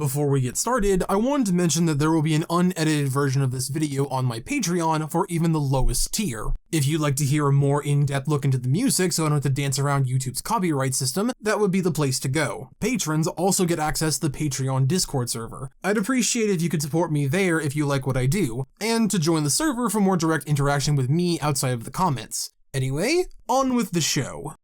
Before we get started, I wanted to mention that there will be an unedited version of this video on my Patreon for even the lowest tier. If you'd like to hear a more in-depth look into the music so I don't have to dance around YouTube's copyright system, that would be the place to go. Patrons also get access to the Patreon Discord server. I'd appreciate it if you could support me there if you like what I do, and to join the server for more direct interaction with me outside of the comments. Anyway, on with the show.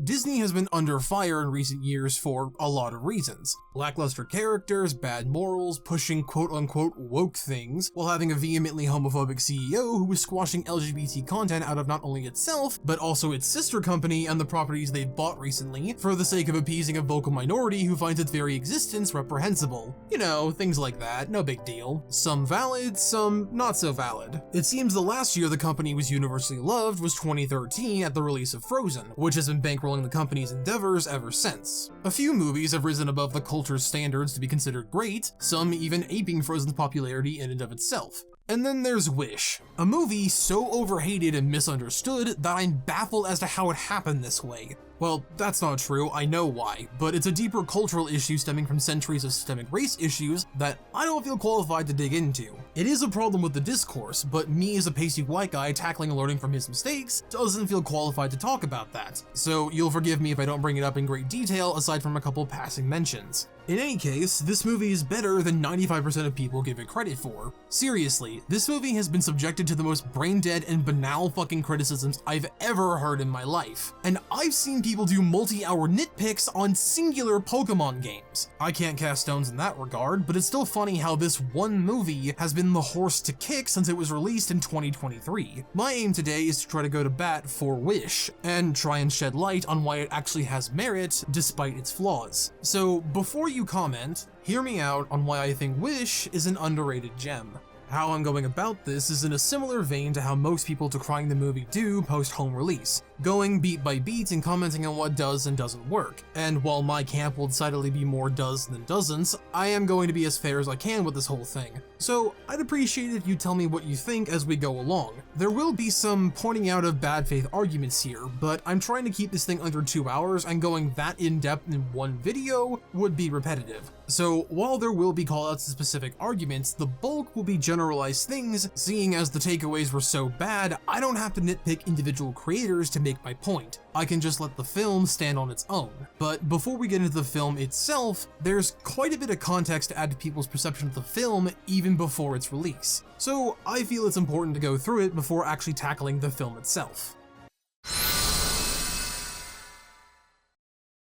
Disney has been under fire in recent years for a lot of reasons. Lackluster characters, bad morals, pushing quote-unquote woke things, while having a vehemently homophobic CEO who was squashing LGBT content out of not only itself, but also its sister company and the properties they've bought recently, for the sake of appeasing a vocal minority who finds its very existence reprehensible. You know, things like that, no big deal. Some valid, some not so valid. It seems the last year the company was universally loved was 2013 at the release of Frozen, which has been bankrolling the company's endeavors ever since. A few movies have risen above the culture's standards to be considered great, some even aping Frozen's popularity in and of itself. And then there's Wish, a movie so overhated and misunderstood that I'm baffled as to how it happened this way. Well, that's not true, I know why, but it's a deeper cultural issue stemming from centuries of systemic race issues that I don't feel qualified to dig into. It is a problem with the discourse, but me as a pasty white guy tackling and learning from his mistakes doesn't feel qualified to talk about that, so you'll forgive me if I don't bring it up in great detail aside from a couple passing mentions. In any case, this movie is better than 95% of people give it credit for. Seriously, this movie has been subjected to the most brain-dead and banal fucking criticisms I've ever heard in my life. And I've seen people do multi-hour nitpicks on singular Pokemon games. I can't cast stones in that regard, but it's still funny how this one movie has been the horse to kick since it was released in 2023. My aim today is to try to go to bat for Wish, and try and shed light on why it actually has merit despite its flaws. So before you comment, hear me out on why I think Wish is an underrated gem. How I'm going about this is in a similar vein to how most people decrying the movie do post-home release, going beat by beat and commenting on what does and doesn't work. And while my camp will decidedly be more does than doesn't, I am going to be as fair as I can with this whole thing. So I'd appreciate it if you tell me what you think as we go along. There will be some pointing out of bad faith arguments here, but I'm trying to keep this thing under 2 hours, and going that in-depth in one video would be repetitive. So while there will be callouts to specific arguments, the bulk will be generalized things. Seeing as the takeaways were so bad, I don't have to nitpick individual creators to make my point. I can just let the film stand on its own. But before we get into the film itself, there's quite a bit of context to add to people's perception of the film even before its release. So I feel it's important to go through it before actually tackling the film itself.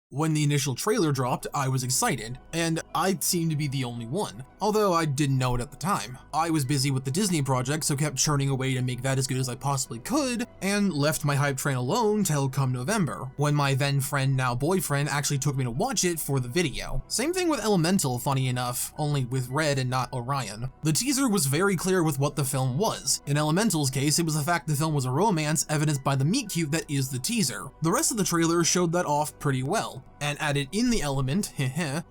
When the initial trailer dropped, I was excited, and I seemed to be the only one, although I didn't know it at the time. I was busy with the Disney project, so kept churning away to make that as good as I possibly could, and left my hype train alone till come November, when my then friend, now boyfriend, actually took me to watch it for the video. Same thing with Elemental, funny enough, only with Red and not Orion. The teaser was very clear with what the film was. In Elemental's case, it was the fact the film was a romance, evidenced by the meet-cute that is the teaser. The rest of the trailer showed that off pretty well, and added in the element,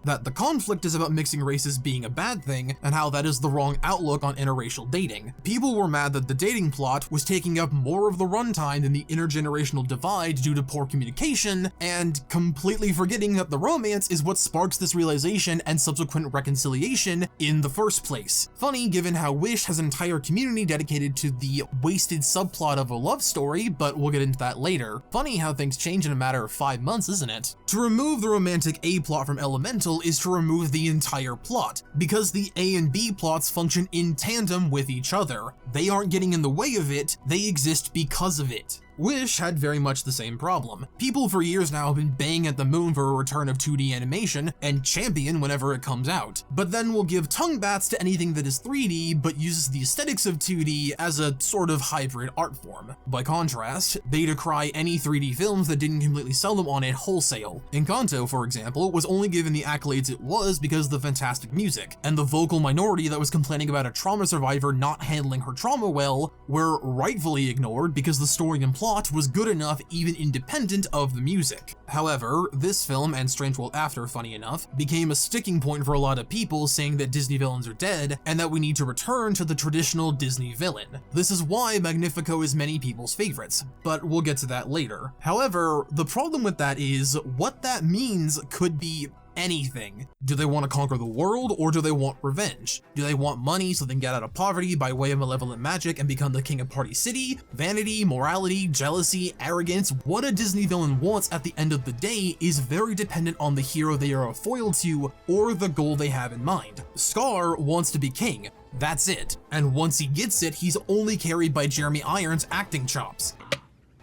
that the conflict is about mixing races being a bad thing, and how that is the wrong outlook on interracial dating. People were mad that the dating plot was taking up more of the runtime than the intergenerational divide due to poor communication, and completely forgetting that the romance is what sparks this realization and subsequent reconciliation in the first place. Funny given how Wish has an entire community dedicated to the wasted subplot of a love story, but we'll get into that later. Funny how things change in a matter of 5 months, isn't it? To remove the romantic A plot from Elemental is to remove the entire plot, because the A and B plots function in tandem with each other. They aren't getting in the way of it, they exist because of it. Wish had very much the same problem. People for years now have been banging at the moon for a return of 2D animation, and champion whenever it comes out, but then will give tongue bats to anything that is 3D but uses the aesthetics of 2D as a sort of hybrid art form. By contrast, they decry any 3D films that didn't completely sell them on it wholesale. Encanto, for example, was only given the accolades it was because of the fantastic music, and the vocal minority that was complaining about a trauma survivor not handling her trauma well were rightfully ignored because the story and plot plot was good enough even independent of the music. However, this film, and Strange World After, funny enough, became a sticking point for a lot of people saying that Disney villains are dead and that we need to return to the traditional Disney villain. This is why Magnifico is many people's favorites, but we'll get to that later. However, the problem with that is what that means could be anything. Do they want to conquer the world, or do they want revenge? Do they want money so they can get out of poverty by way of malevolent magic and become the king of Party City? Vanity, morality, jealousy, arrogance? What a Disney villain wants at the end of the day is very dependent on the hero they are a foil to or the goal they have in mind. Scar wants to be king. That's it. And once he gets it, he's only carried by Jeremy Irons' acting chops.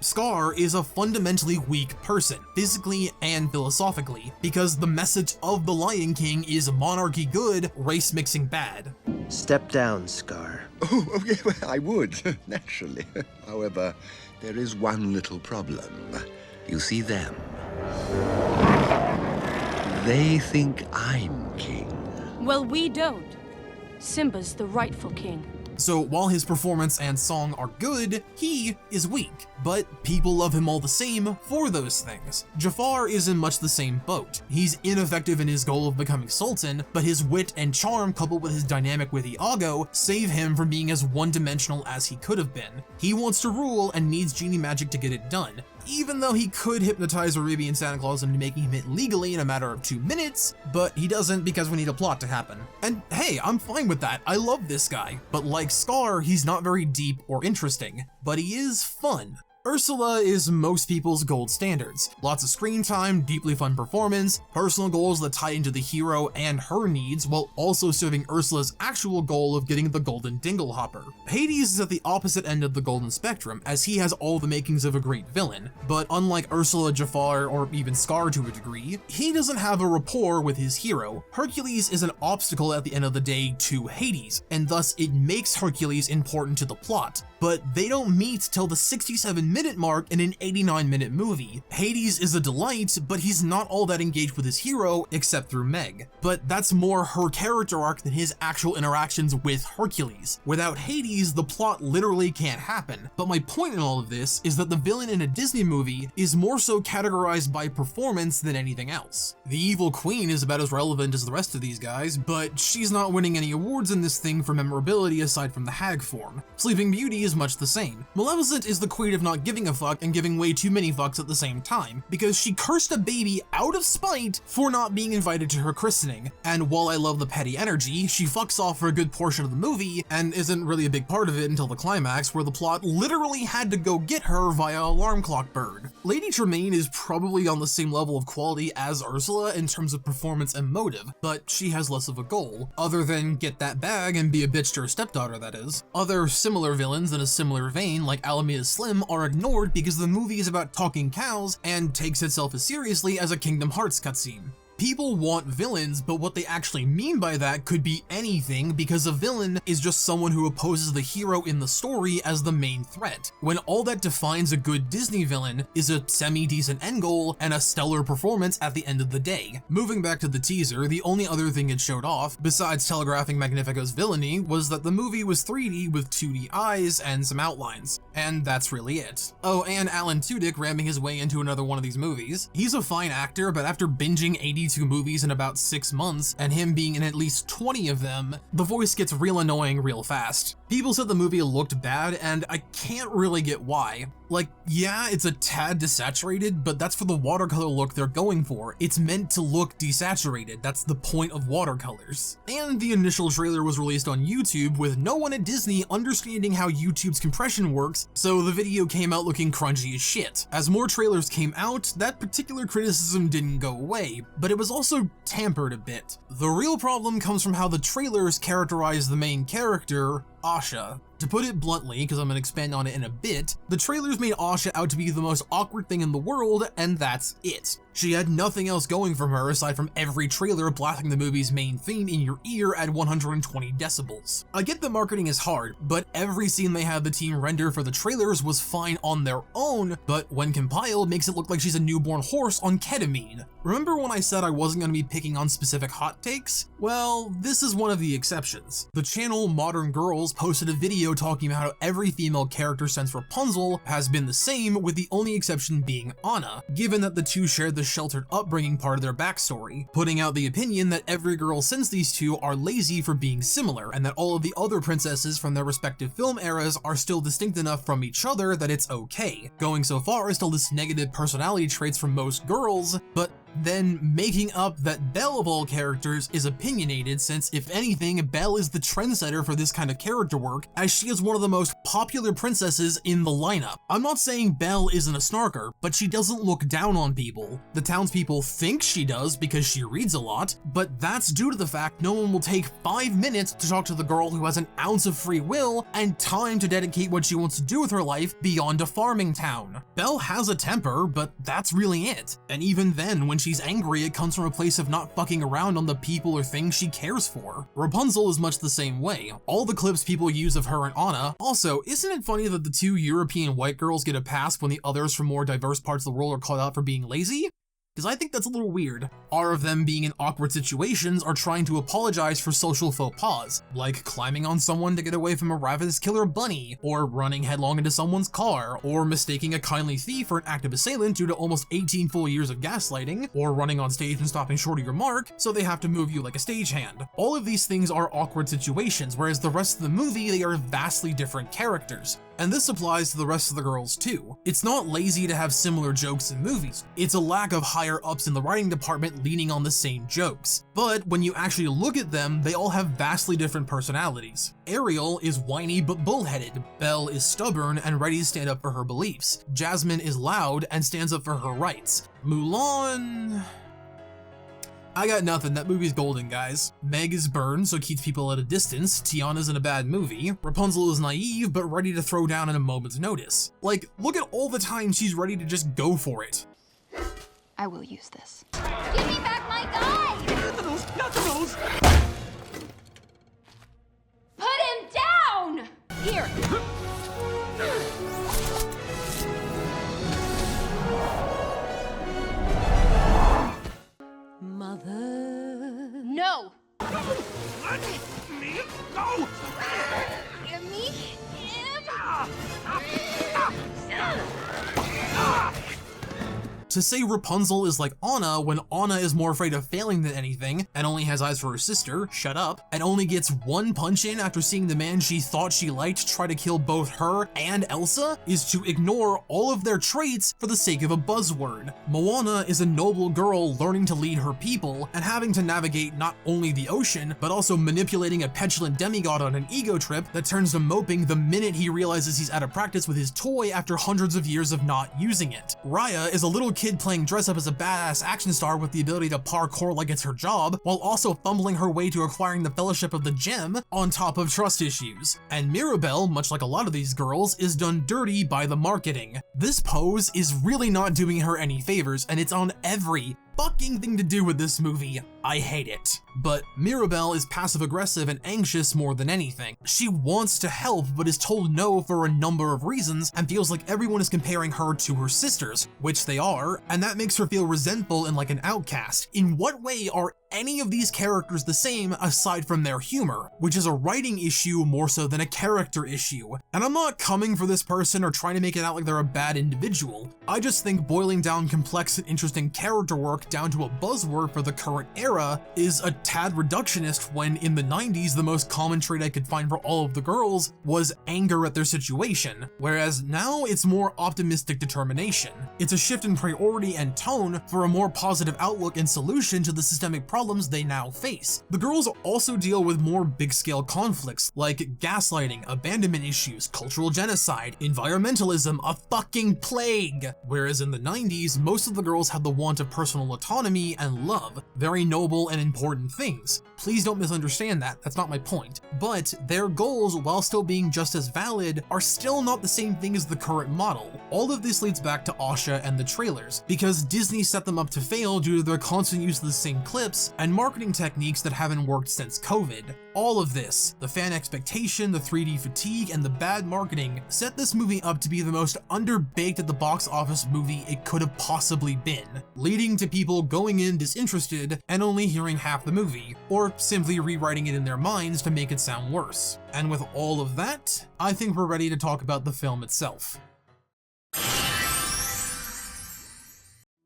Scar is a fundamentally weak person, physically and philosophically, because the message of The Lion King is monarchy good, race mixing bad. Step down, Scar. Oh, okay, well, I would, naturally. However, there is one little problem. You see them? They think I'm king. Well, we don't. Simba's the rightful king. So while his performance and song are good, he is weak, but people love him all the same for those things. Jafar is in much the same boat. He's ineffective in his goal of becoming Sultan, but his wit and charm coupled with his dynamic with Iago save him from being as one-dimensional as he could have been. He wants to rule and needs genie magic to get it done, even though he could hypnotize Arabian Santa Claus into making him hit legally in a matter of 2 minutes, but he doesn't because we need a plot to happen. And hey, I'm fine with that. I love this guy, but like Scar, he's not very deep or interesting, but he is fun. Ursula is most people's gold standards. Lots of screen time, deeply fun performance, personal goals that tie into the hero and her needs, while also serving Ursula's actual goal of getting the golden dingle hopper. Hades is at the opposite end of the golden spectrum, as he has all the makings of a great villain, but unlike Ursula, Jafar, or even Scar to a degree, he doesn't have a rapport with his hero. Hercules is an obstacle at the end of the day to Hades, and thus it makes Hercules important to the plot. But they don't meet till the 67-minute mark in an 89-minute movie. Hades is a delight, but he's not all that engaged with his hero except through Meg. But that's more her character arc than his actual interactions with Hercules. Without Hades, the plot literally can't happen. But my point in all of this is that the villain in a Disney movie is more so categorized by performance than anything else. The evil queen is about as relevant as the rest of these guys, but she's not winning any awards in this thing for memorability aside from the hag form. Sleeping Beauty is much the same. Maleficent is the queen of not giving a fuck and giving way too many fucks at the same time, because she cursed a baby out of spite for not being invited to her christening. And while I love the petty energy, she fucks off for a good portion of the movie and isn't really a big part of it until the climax, where the plot literally had to go get her via alarm clock bird. Lady Tremaine is probably on the same level of quality as Ursula in terms of performance and motive, but she has less of a goal, other than get that bag and be a bitch to her stepdaughter, that is. Other similar villains in a similar vein, like Alameda Slim, are ignored because the movie is about talking cows and takes itself as seriously as a Kingdom Hearts cutscene. People want villains, but what they actually mean by that could be anything, because a villain is just someone who opposes the hero in the story as the main threat, when all that defines a good Disney villain is a semi-decent end goal and a stellar performance at the end of the day. Moving back to the teaser, the only other thing it showed off, besides telegraphing Magnifico's villainy, was that the movie was 3D with 2D eyes and some outlines. And that's really it. Oh, and Alan Tudyk ramming his way into another one of these movies. He's a fine actor, but after binging 82 movies in about 6 months, and him being in at least 20 of them, the voice gets real annoying real fast. People said the movie looked bad, and I can't really get why. Like, yeah, it's a tad desaturated, but that's for the watercolor look they're going for. It's meant to look desaturated. That's the point of watercolors. And the initial trailer was released on YouTube with no one at Disney understanding how YouTube's compression works, so the video came out looking crunchy as shit. As more trailers came out, that particular criticism didn't go away, but it was also tampered a bit. The real problem comes from how the trailers characterize the main character, Asha. To put it bluntly, because I'm going to expand on it in a bit, the trailers made Asha out to be the most awkward thing in the world, and that's it. She had nothing else going for her aside from every trailer blasting the movie's main theme in your ear at 120 decibels. I get the marketing is hard, but every scene they had the team render for the trailers was fine on their own, but when compiled makes it look like she's a newborn horse on ketamine. Remember when I said I wasn't going to be picking on specific hot takes? Well, this is one of the exceptions. The channel Modern Girls posted a video talking about how every female character since Rapunzel has been the same, with the only exception being Anna, given that the two shared the sheltered upbringing part of their backstory, putting out the opinion that every girl since these two are lazy for being similar, and that all of the other princesses from their respective film eras are still distinct enough from each other that it's okay, going so far as to list negative personality traits from most girls, but then making up that Belle of all characters is opinionated, since if anything, Belle is the trendsetter for this kind of character work, as she is one of the most popular princesses in the lineup. I'm not saying Belle isn't a snarker, but she doesn't look down on people. The townspeople think she does because she reads a lot, but that's due to the fact no one will take 5 minutes to talk to the girl who has an ounce of free will and time to dedicate what she wants to do with her life beyond a farming town. Belle has a temper, but that's really it. And even then, when she's angry, it comes from a place of not fucking around on the people or things she cares for. Rapunzel is much the same way. All the clips people use of her and Anna. Also, isn't it funny that the two European white girls get a pass when the others from more diverse parts of the world are called out for being lazy? Because I think that's a little weird. Are of them being in awkward situations or trying to apologize for social faux pas, like climbing on someone to get away from a ravenous killer bunny, or running headlong into someone's car, or mistaking a kindly thief for an active assailant due to almost 18 full years of gaslighting, or running on stage and stopping short of your mark, so they have to move you like a stagehand. All of these things are awkward situations, whereas the rest of the movie, they are vastly different characters. And this applies to the rest of the girls too. It's not lazy to have similar jokes in movies. It's a lack of higher ups in the writing department leaning on the same jokes. But when you actually look at them, they all have vastly different personalities. Ariel is whiny but bullheaded. Belle is stubborn and ready to stand up for her beliefs. Jasmine is loud and stands up for her rights. Mulan... I got nothing, that movie's golden, guys. Meg is burned, so keeps people at a distance. Tiana's in a bad movie. Rapunzel is naive, but ready to throw down at a moment's notice. Like, look at all the times she's ready to just go for it. I will use this. Give me back my guy! Not the nose! Put him down! Here! Mother... No! Let me go! Give me him! To say Rapunzel is like Anna when Anna is more afraid of failing than anything and only has eyes for her sister, shut up, and only gets one punch in after seeing the man she thought she liked try to kill both her and Elsa, is to ignore all of their traits for the sake of a buzzword. Moana is a noble girl learning to lead her people and having to navigate not only the ocean, but also manipulating a petulant demigod on an ego trip that turns to moping the minute he realizes he's out of practice with his toy after hundreds of years of not using it. Raya is a little kid playing dress up as a badass action star with the ability to parkour like it's her job, while also fumbling her way to acquiring the Fellowship of the Gem on top of trust issues. And Mirabelle, much like a lot of these girls, is done dirty by the marketing. This pose is really not doing her any favors, and it's on every fucking thing to do with this movie. I hate it. But Mirabelle is passive-aggressive and anxious more than anything. She wants to help, but is told no for a number of reasons, and feels like everyone is comparing her to her sisters, which they are, and that makes her feel resentful and like an outcast. In what way are any of these characters the same aside from their humor, which is a writing issue more so than a character issue? And I'm not coming for this person or trying to make it out like they're a bad individual. I just think boiling down complex and interesting character work down to a buzzword for the current era is a tad reductionist when in the 90s the most common trait I could find for all of the girls was anger at their situation, whereas now it's more optimistic determination. It's a shift in priority and tone for a more positive outlook and solution to the systemic problem problems they now face. The girls also deal with more big-scale conflicts like gaslighting, abandonment issues, cultural genocide, environmentalism, a fucking plague. Whereas in the 90s, most of the girls had the want of personal autonomy and love, very noble and important things. Please don't misunderstand that, that's not my point. But their goals, while still being just as valid, are still not the same thing as the current model. All of this leads back to Asha and the trailers, because Disney set them up to fail due to their constant use of the same clips and marketing techniques that haven't worked since COVID. All of this, the fan expectation, the 3D fatigue, and the bad marketing, set this movie up to be the most underbaked at the box office movie it could have possibly been, leading to people going in disinterested and only hearing half the movie, or simply rewriting it in their minds to make it sound worse. And with all of that, I think we're ready to talk about the film itself.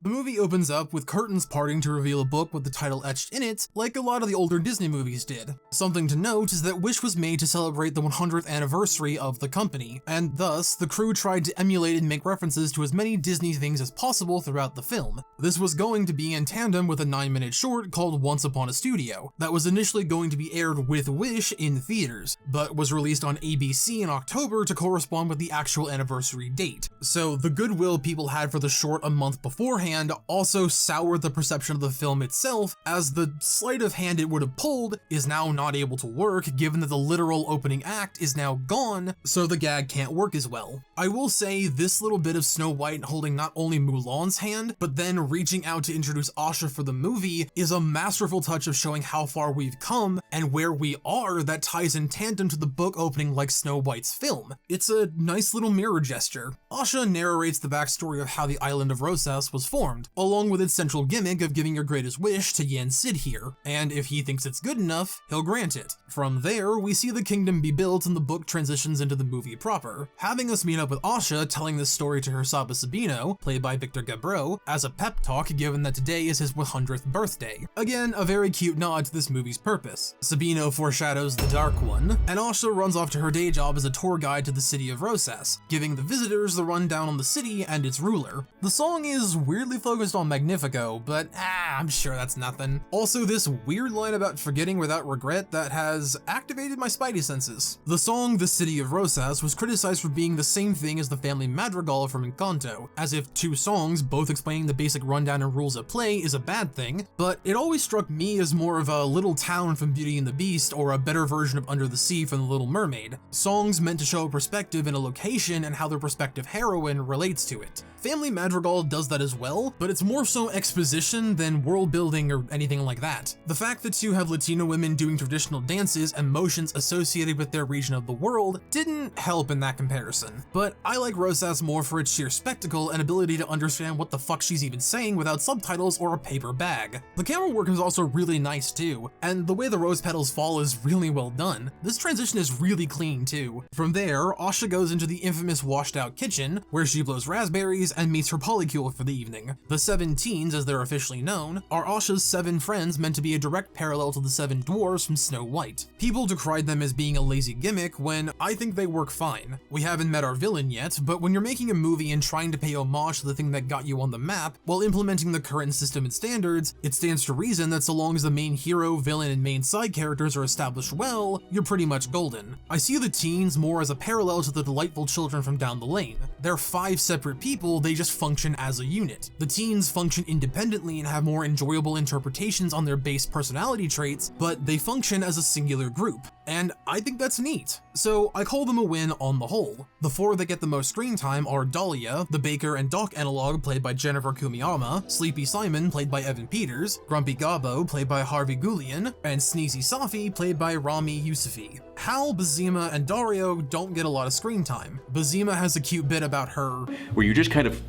The movie opens up with curtains parting to reveal a book with the title etched in it, like a lot of the older Disney movies did. Something to note is that Wish was made to celebrate the 100th anniversary of the company, and thus, the crew tried to emulate and make references to as many Disney things as possible throughout the film. This was going to be in tandem with a 9-minute short called Once Upon a Studio, that was initially going to be aired with Wish in theaters, but was released on ABC in October to correspond with the actual anniversary date. So the goodwill people had for the short a month beforehand also soured the perception of the film itself, as the sleight of hand it would have pulled is now not able to work given that the literal opening act is now gone, so the gag can't work as well. I will say this little bit of Snow White holding not only Mulan's hand, but then reaching out to introduce Asha for the movie is a masterful touch of showing how far we've come and where we are that ties in tandem to the book opening like Snow White's film. It's a nice little mirror gesture. Asha narrates the backstory of how the island of Rosas was formed, along with its central gimmick of giving your greatest wish to Yen Sid here, and if he thinks it's good enough, he'll grant it. From there, we see the kingdom be built and the book transitions into the movie proper, having us meet up with Asha telling this story to her Saba Sabino, played by Victor Gabreau, as a pep talk given that today is his 100th birthday. Again, a very cute nod to this movie's purpose. Sabino foreshadows the Dark One, and Asha runs off to her day job as a tour guide to the City of Rosas, giving the visitors the rundown on the city and its ruler. The song is weirdly focused on Magnifico, but I'm sure that's nothing. Also, this weird line about forgetting without regret that has activated my spidey senses. The song The City of Rosas was criticized for being the same thing as the family madrigal from Encanto, as if two songs, both explaining the basic rundown and rules at play, is a bad thing, but it always struck me as more of a little town from Beauty and the Beast or a better version of Under the Sea from The Little Mermaid. Songs meant to show a perspective in a location and how their respective heroine relates to it. Family Madrigal does that as well, but it's more so exposition than world building or anything like that. The fact that you have Latino women doing traditional dances and motions associated with their region of the world didn't help in that comparison. But I like Rosas more for its sheer spectacle and ability to understand what the fuck she's even saying without subtitles or a paper bag. The camera work is also really nice too, and the way the rose petals fall is really well done. This transition is really clean too. From there, Asha goes into the infamous washed out kitchen, where she blows raspberries and meets her polycule for the evening. The 7 teens, as they're officially known, are Asha's 7 friends meant to be a direct parallel to the 7 dwarves from Snow White. People decried them as being a lazy gimmick when I think they work fine. We haven't met our villain yet, but when you're making a movie and trying to pay homage to the thing that got you on the map while implementing the current system and standards, it stands to reason that so long as the main hero, villain, and main side characters are established well, you're pretty much golden. I see the teens more as a parallel to the delightful children from down the lane. They're 5 separate people, they just function as a unit. The teens function independently and have more enjoyable interpretations on their base personality traits, but they function as a singular group, and I think that's neat. So I call them a win on the whole. The 4 that get the most screen time are Dahlia, the Baker and Doc analog played by Jennifer Kumiyama, Sleepy Simon played by Evan Peters, Grumpy Gabo played by Harvey Gulian, and Sneezy Safi played by Rami Yousufi. Hal, Bazima, and Dario don't get a lot of screen time. Bazima has a cute bit about her where you just kind of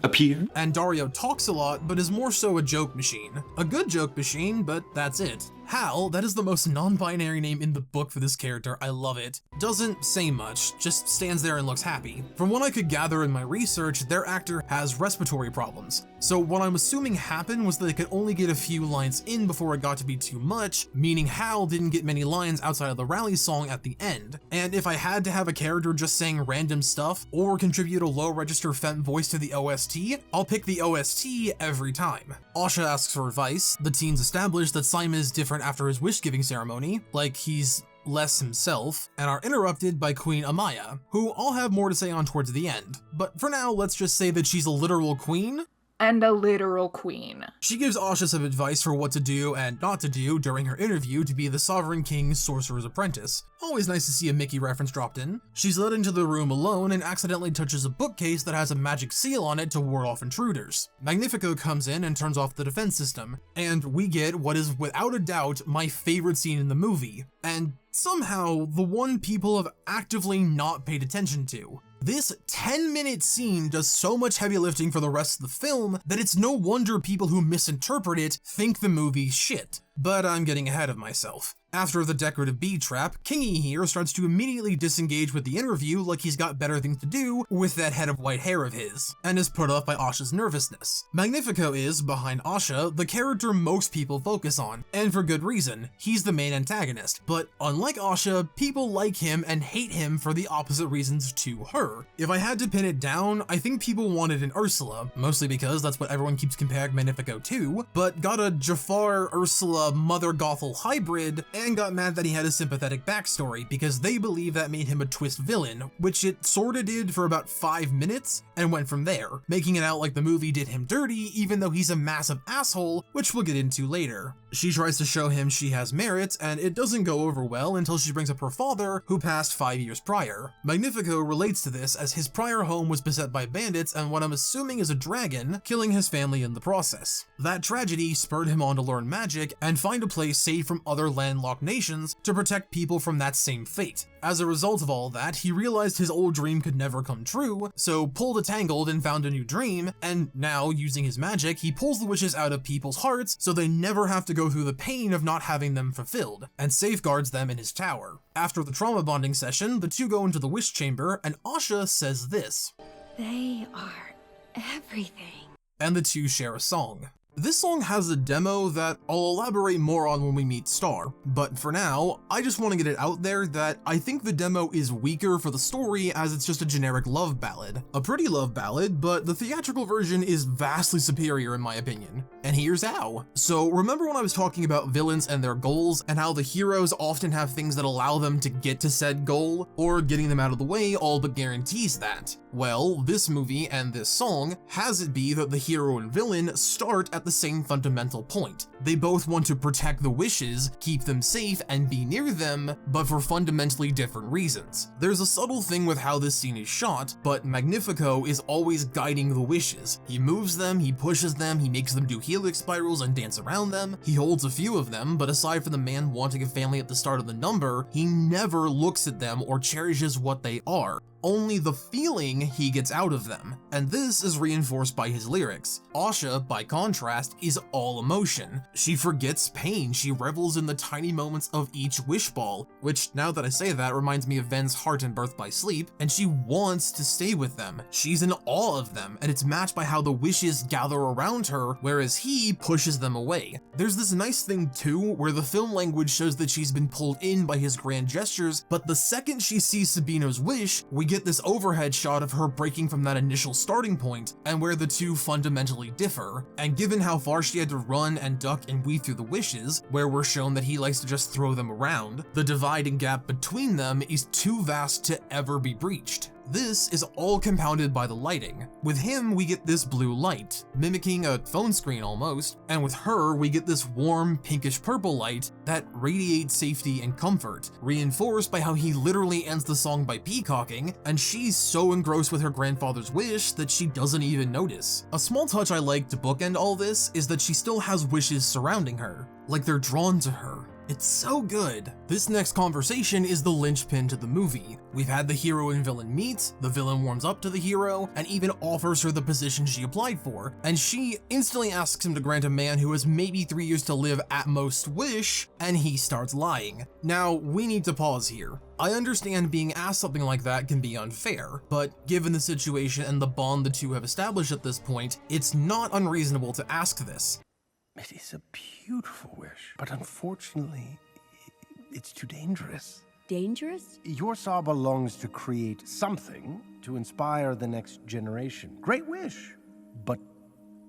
appear, and Dario talks a lot, but is more so a joke machine. A good joke machine, but that's it. Hal, that is the most non-binary name in the book for this character, I love it. Doesn't say much, just stands there and looks happy. From what I could gather in my research, their actor has respiratory problems. So what I'm assuming happened was that they could only get a few lines in before it got to be too much, meaning Hal didn't get many lines outside of the rally song at the end. And if I had to have a character just saying random stuff or contribute a low register femme voice to the OST, I'll pick the OST every time. Asha asks for advice. The teens establish that Simon is different after his wish-giving ceremony, like he's less himself, and are interrupted by Queen Amaya, who I'll have more to say on towards the end. But for now, let's just say that she's a literal queen. And a literal queen. She gives Asha some advice for what to do and not to do during her interview to be the Sovereign King's Sorcerer's Apprentice. Always nice to see a Mickey reference dropped in. She's led into the room alone and accidentally touches a bookcase that has a magic seal on it to ward off intruders. Magnifico comes in and turns off the defense system, and we get what is without a doubt my favorite scene in the movie, and somehow the one people have actively not paid attention to. This 10-minute scene does so much heavy lifting for the rest of the film that it's no wonder people who misinterpret it think the movie's shit. But I'm getting ahead of myself. After the decorative bead trap, Kingy here starts to immediately disengage with the interview like he's got better things to do with that head of white hair of his, and is put off by Asha's nervousness. Magnifico is, behind Asha, the character most people focus on, and for good reason. He's the main antagonist, but unlike Asha, people like him and hate him for the opposite reasons to her. If I had to pin it down, I think people wanted an Ursula, mostly because that's what everyone keeps comparing Magnifico to, but got a Jafar Ursula Mother Gothel hybrid, and got mad that he had a sympathetic backstory because they believe that made him a twist villain, which it sorta did for about 5 minutes and went from there, making it out like the movie did him dirty even though he's a massive asshole, which we'll get into later. She tries to show him she has merit, and it doesn't go over well until she brings up her father, who passed 5 years prior. Magnifico relates to this as his prior home was beset by bandits and what I'm assuming is a dragon, killing his family in the process. That tragedy spurred him on to learn magic and find a place safe from other landlocked nations to protect people from that same fate. As a result of all that, he realized his old dream could never come true, so pulled a Tangled and found a new dream, and now, using his magic, he pulls the wishes out of people's hearts so they never have to go through the pain of not having them fulfilled, and safeguards them in his tower. After the trauma bonding session, the two go into the wish chamber, and Asha says this: They are everything. And the two share a song. This song has a demo that I'll elaborate more on when we meet Star, but for now, I just want to get it out there that I think the demo is weaker for the story as it's just a generic love ballad. A pretty love ballad, but the theatrical version is vastly superior in my opinion. And here's how. So remember when I was talking about villains and their goals, and how the heroes often have things that allow them to get to said goal, or getting them out of the way all but guarantees that? Well, this movie and this song has it be that the hero and villain start at the same fundamental point. They both want to protect the wishes, keep them safe, and be near them, but for fundamentally different reasons. There's a subtle thing with how this scene is shot, but Magnifico is always guiding the wishes. He moves them, he pushes them, he makes them do helix spirals and dance around them, he holds a few of them, but aside from the man wanting a family at the start of the number, he never looks at them or cherishes what they are. Only the feeling he gets out of them, and this is reinforced by his lyrics. Asha, by contrast, is all emotion. She forgets pain, she revels in the tiny moments of each wish ball, which, now that I say that, reminds me of Ven's heart in Birth by Sleep, and she wants to stay with them. She's in awe of them, and it's matched by how the wishes gather around her, whereas he pushes them away. There's this nice thing too, where the film language shows that she's been pulled in by his grand gestures, but the second she sees Sabino's wish, we get this overhead shot of her breaking from that initial starting point, and where the two fundamentally differ. And given how far she had to run and duck and weave through the wishes, where we're shown that he likes to just throw them around, the divide and gap between them is too vast to ever be breached. This is all compounded by the lighting. With him, we get this blue light, mimicking a phone screen almost, and with her, we get this warm, pinkish purple light that radiates safety and comfort, reinforced by how he literally ends the song by peacocking, and she's so engrossed with her grandfather's wish that she doesn't even notice. A small touch I like to bookend all this is that she still has wishes surrounding her, like they're drawn to her. It's so good. This next conversation is the linchpin to the movie. We've had the hero and villain meet, the villain warms up to the hero, and even offers her the position she applied for, and she instantly asks him to grant a man who has maybe 3 years to live at most wish, and he starts lying. Now, we need to pause here. I understand being asked something like that can be unfair, but given the situation and the bond the two have established at this point, it's not unreasonable to ask this. It is a beautiful wish, but unfortunately, it's too dangerous. Dangerous? Your Saba longs to create something to inspire the next generation. Great wish, but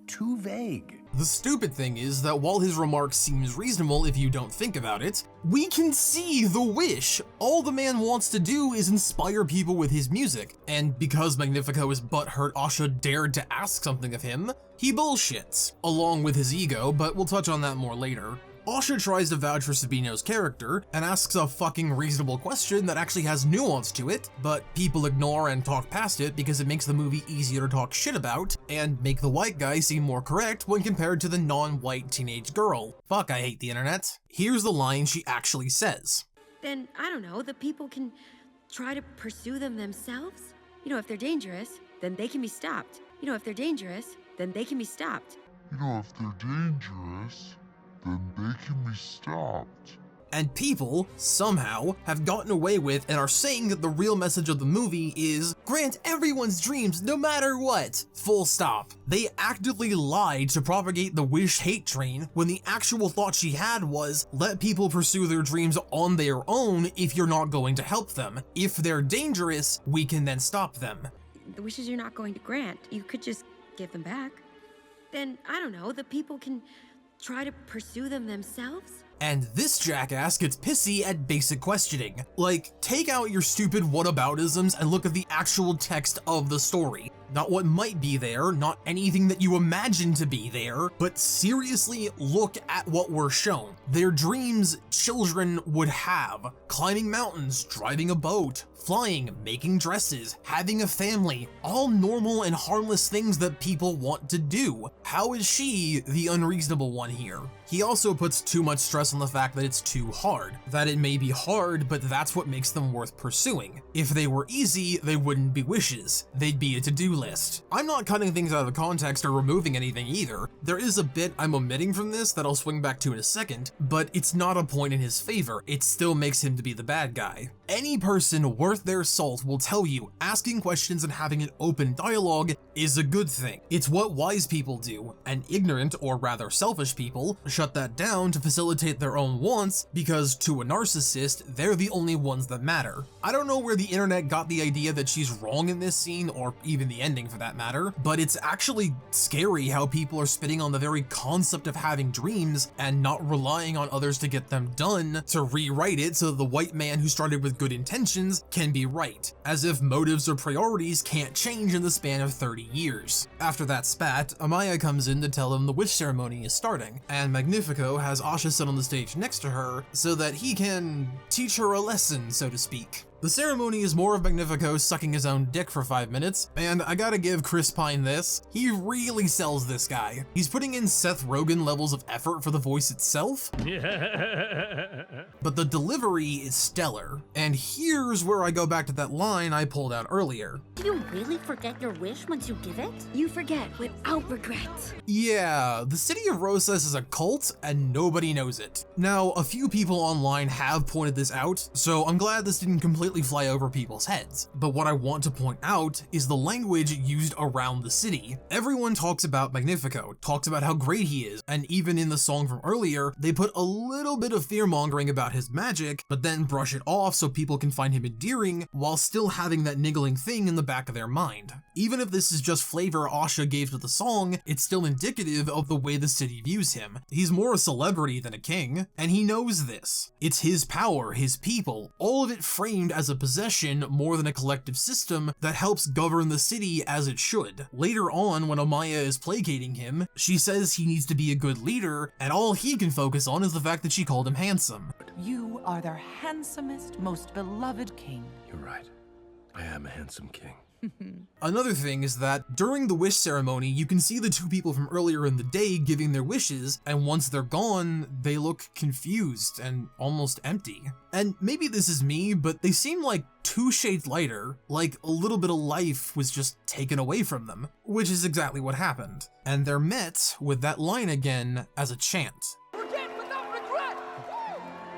too vague. The stupid thing is that while his remark seems reasonable if you don't think about it, we can see the wish. All the man wants to do is inspire people with his music, and because Magnifico is butthurt Asha dared to ask something of him, he bullshits, along with his ego, but we'll touch on that more later. Asha tries to vouch for Sabino's character and asks a fucking reasonable question that actually has nuance to it, but people ignore and talk past it because it makes the movie easier to talk shit about and make the white guy seem more correct when compared to the non-white teenage girl. Fuck, I hate the internet. Here's the line she actually says. Then, I don't know, the people can try to pursue them themselves? You know, if they're dangerous, then they can be stopped. You know, if they're dangerous, then they can be stopped. You know, if they're dangerous, then they can be stopped. And people, somehow, have gotten away with and are saying that the real message of the movie is grant everyone's dreams no matter what. Full stop. They actively lied to propagate the wish hate train when the actual thought she had was let people pursue their dreams on their own if you're not going to help them. If they're dangerous, we can then stop them. The wishes you're not going to grant, you could just give them back. Then, I don't know, the people can try to pursue them themselves? And this jackass gets pissy at basic questioning. Like, take out your stupid whataboutisms and look at the actual text of the story. Not what might be there, not anything that you imagine to be there, but seriously look at what we're shown. Their dreams children would have. Climbing mountains, driving a boat, flying, making dresses, having a family, all normal and harmless things that people want to do. How is she the unreasonable one here? He also puts too much stress on the fact that it's too hard. That it may be hard, but that's what makes them worth pursuing. If they were easy, they wouldn't be wishes. They'd be a to-do list. I'm not cutting things out of context or removing anything either. There is a bit I'm omitting from this that I'll swing back to in a second, but it's not a point in his favor. It still makes him to be the bad guy. Any person worth their salt will tell you asking questions and having an open dialogue is a good thing. It's what wise people do, and ignorant, or rather selfish people, shut that down to facilitate their own wants because to a narcissist, they're the only ones that matter. I don't know where the internet got the idea that she's wrong in this scene, or even the ending for that matter, but it's actually scary how people are spitting on the very concept of having dreams and not relying on others to get them done to rewrite it so the white man who started with good intentions can be right, as if motives or priorities can't change in the span of 30 years. After that spat, Amaya comes in to tell him the wish ceremony is starting, and Magnifico has Asha sit on the stage next to her so that he can teach her a lesson, so to speak. The ceremony is more of Magnifico sucking his own dick for 5 minutes, and I gotta give Chris Pine this, he really sells this guy. He's putting in Seth Rogen levels of effort for the voice itself, but the delivery is stellar. And here's where I go back to that line I pulled out earlier. Do you really forget your wish once you give it? You forget without regret. Yeah, the City of Rosas is a cult and nobody knows it. Now, a few people online have pointed this out, so I'm glad this didn't completely fly over people's heads. But what I want to point out is the language used around the city. Everyone talks about Magnifico, talks about how great he is, and even in the song from earlier, they put a little bit of fear-mongering about his magic, but then brush it off so people can find him endearing while still having that niggling thing in the back of their mind. Even if this is just flavor Asha gave to the song, it's still indicative of the way the city views him. He's more a celebrity than a king, and he knows this. It's his power, his people, all of it framed as a possession more than a collective system that helps govern the city as it should. Later on, when Amaya is placating him, she says he needs to be a good leader, and all he can focus on is the fact that she called him handsome. You are their handsomest, most beloved king. You're right. I am a handsome king. Another thing is that during the wish ceremony, you can see the two people from earlier in the day giving their wishes, and once they're gone, they look confused and almost empty. And maybe this is me, but they seem like 2 shades lighter, like a little bit of life was just taken away from them, which is exactly what happened. And they're met with that line again as a chant.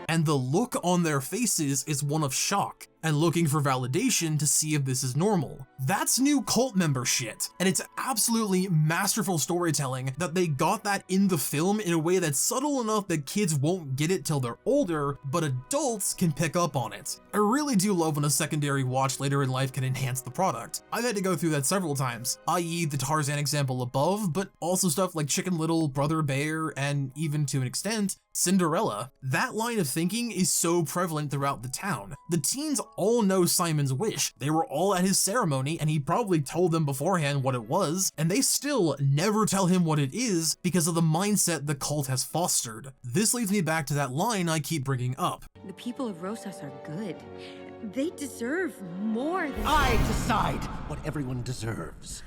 And the look on their faces is one of shock and looking for validation to see if this is normal. That's new cult member shit, and it's absolutely masterful storytelling that they got that in the film in a way that's subtle enough that kids won't get it till they're older, but adults can pick up on it. I really do love when a secondary watch later in life can enhance the product. I've had to go through that several times, i.e. the Tarzan example above, but also stuff like Chicken Little, Brother Bear, and even to an extent, Cinderella. That line of thinking is so prevalent throughout the town. The teens all know Simon's wish. They were all at his ceremony and he probably told them beforehand what it was, and they still never tell him what it is because of the mindset the cult has fostered. This leads me back to that line I keep bringing up. The people of Rosas are good. They deserve more than— I decide what everyone deserves.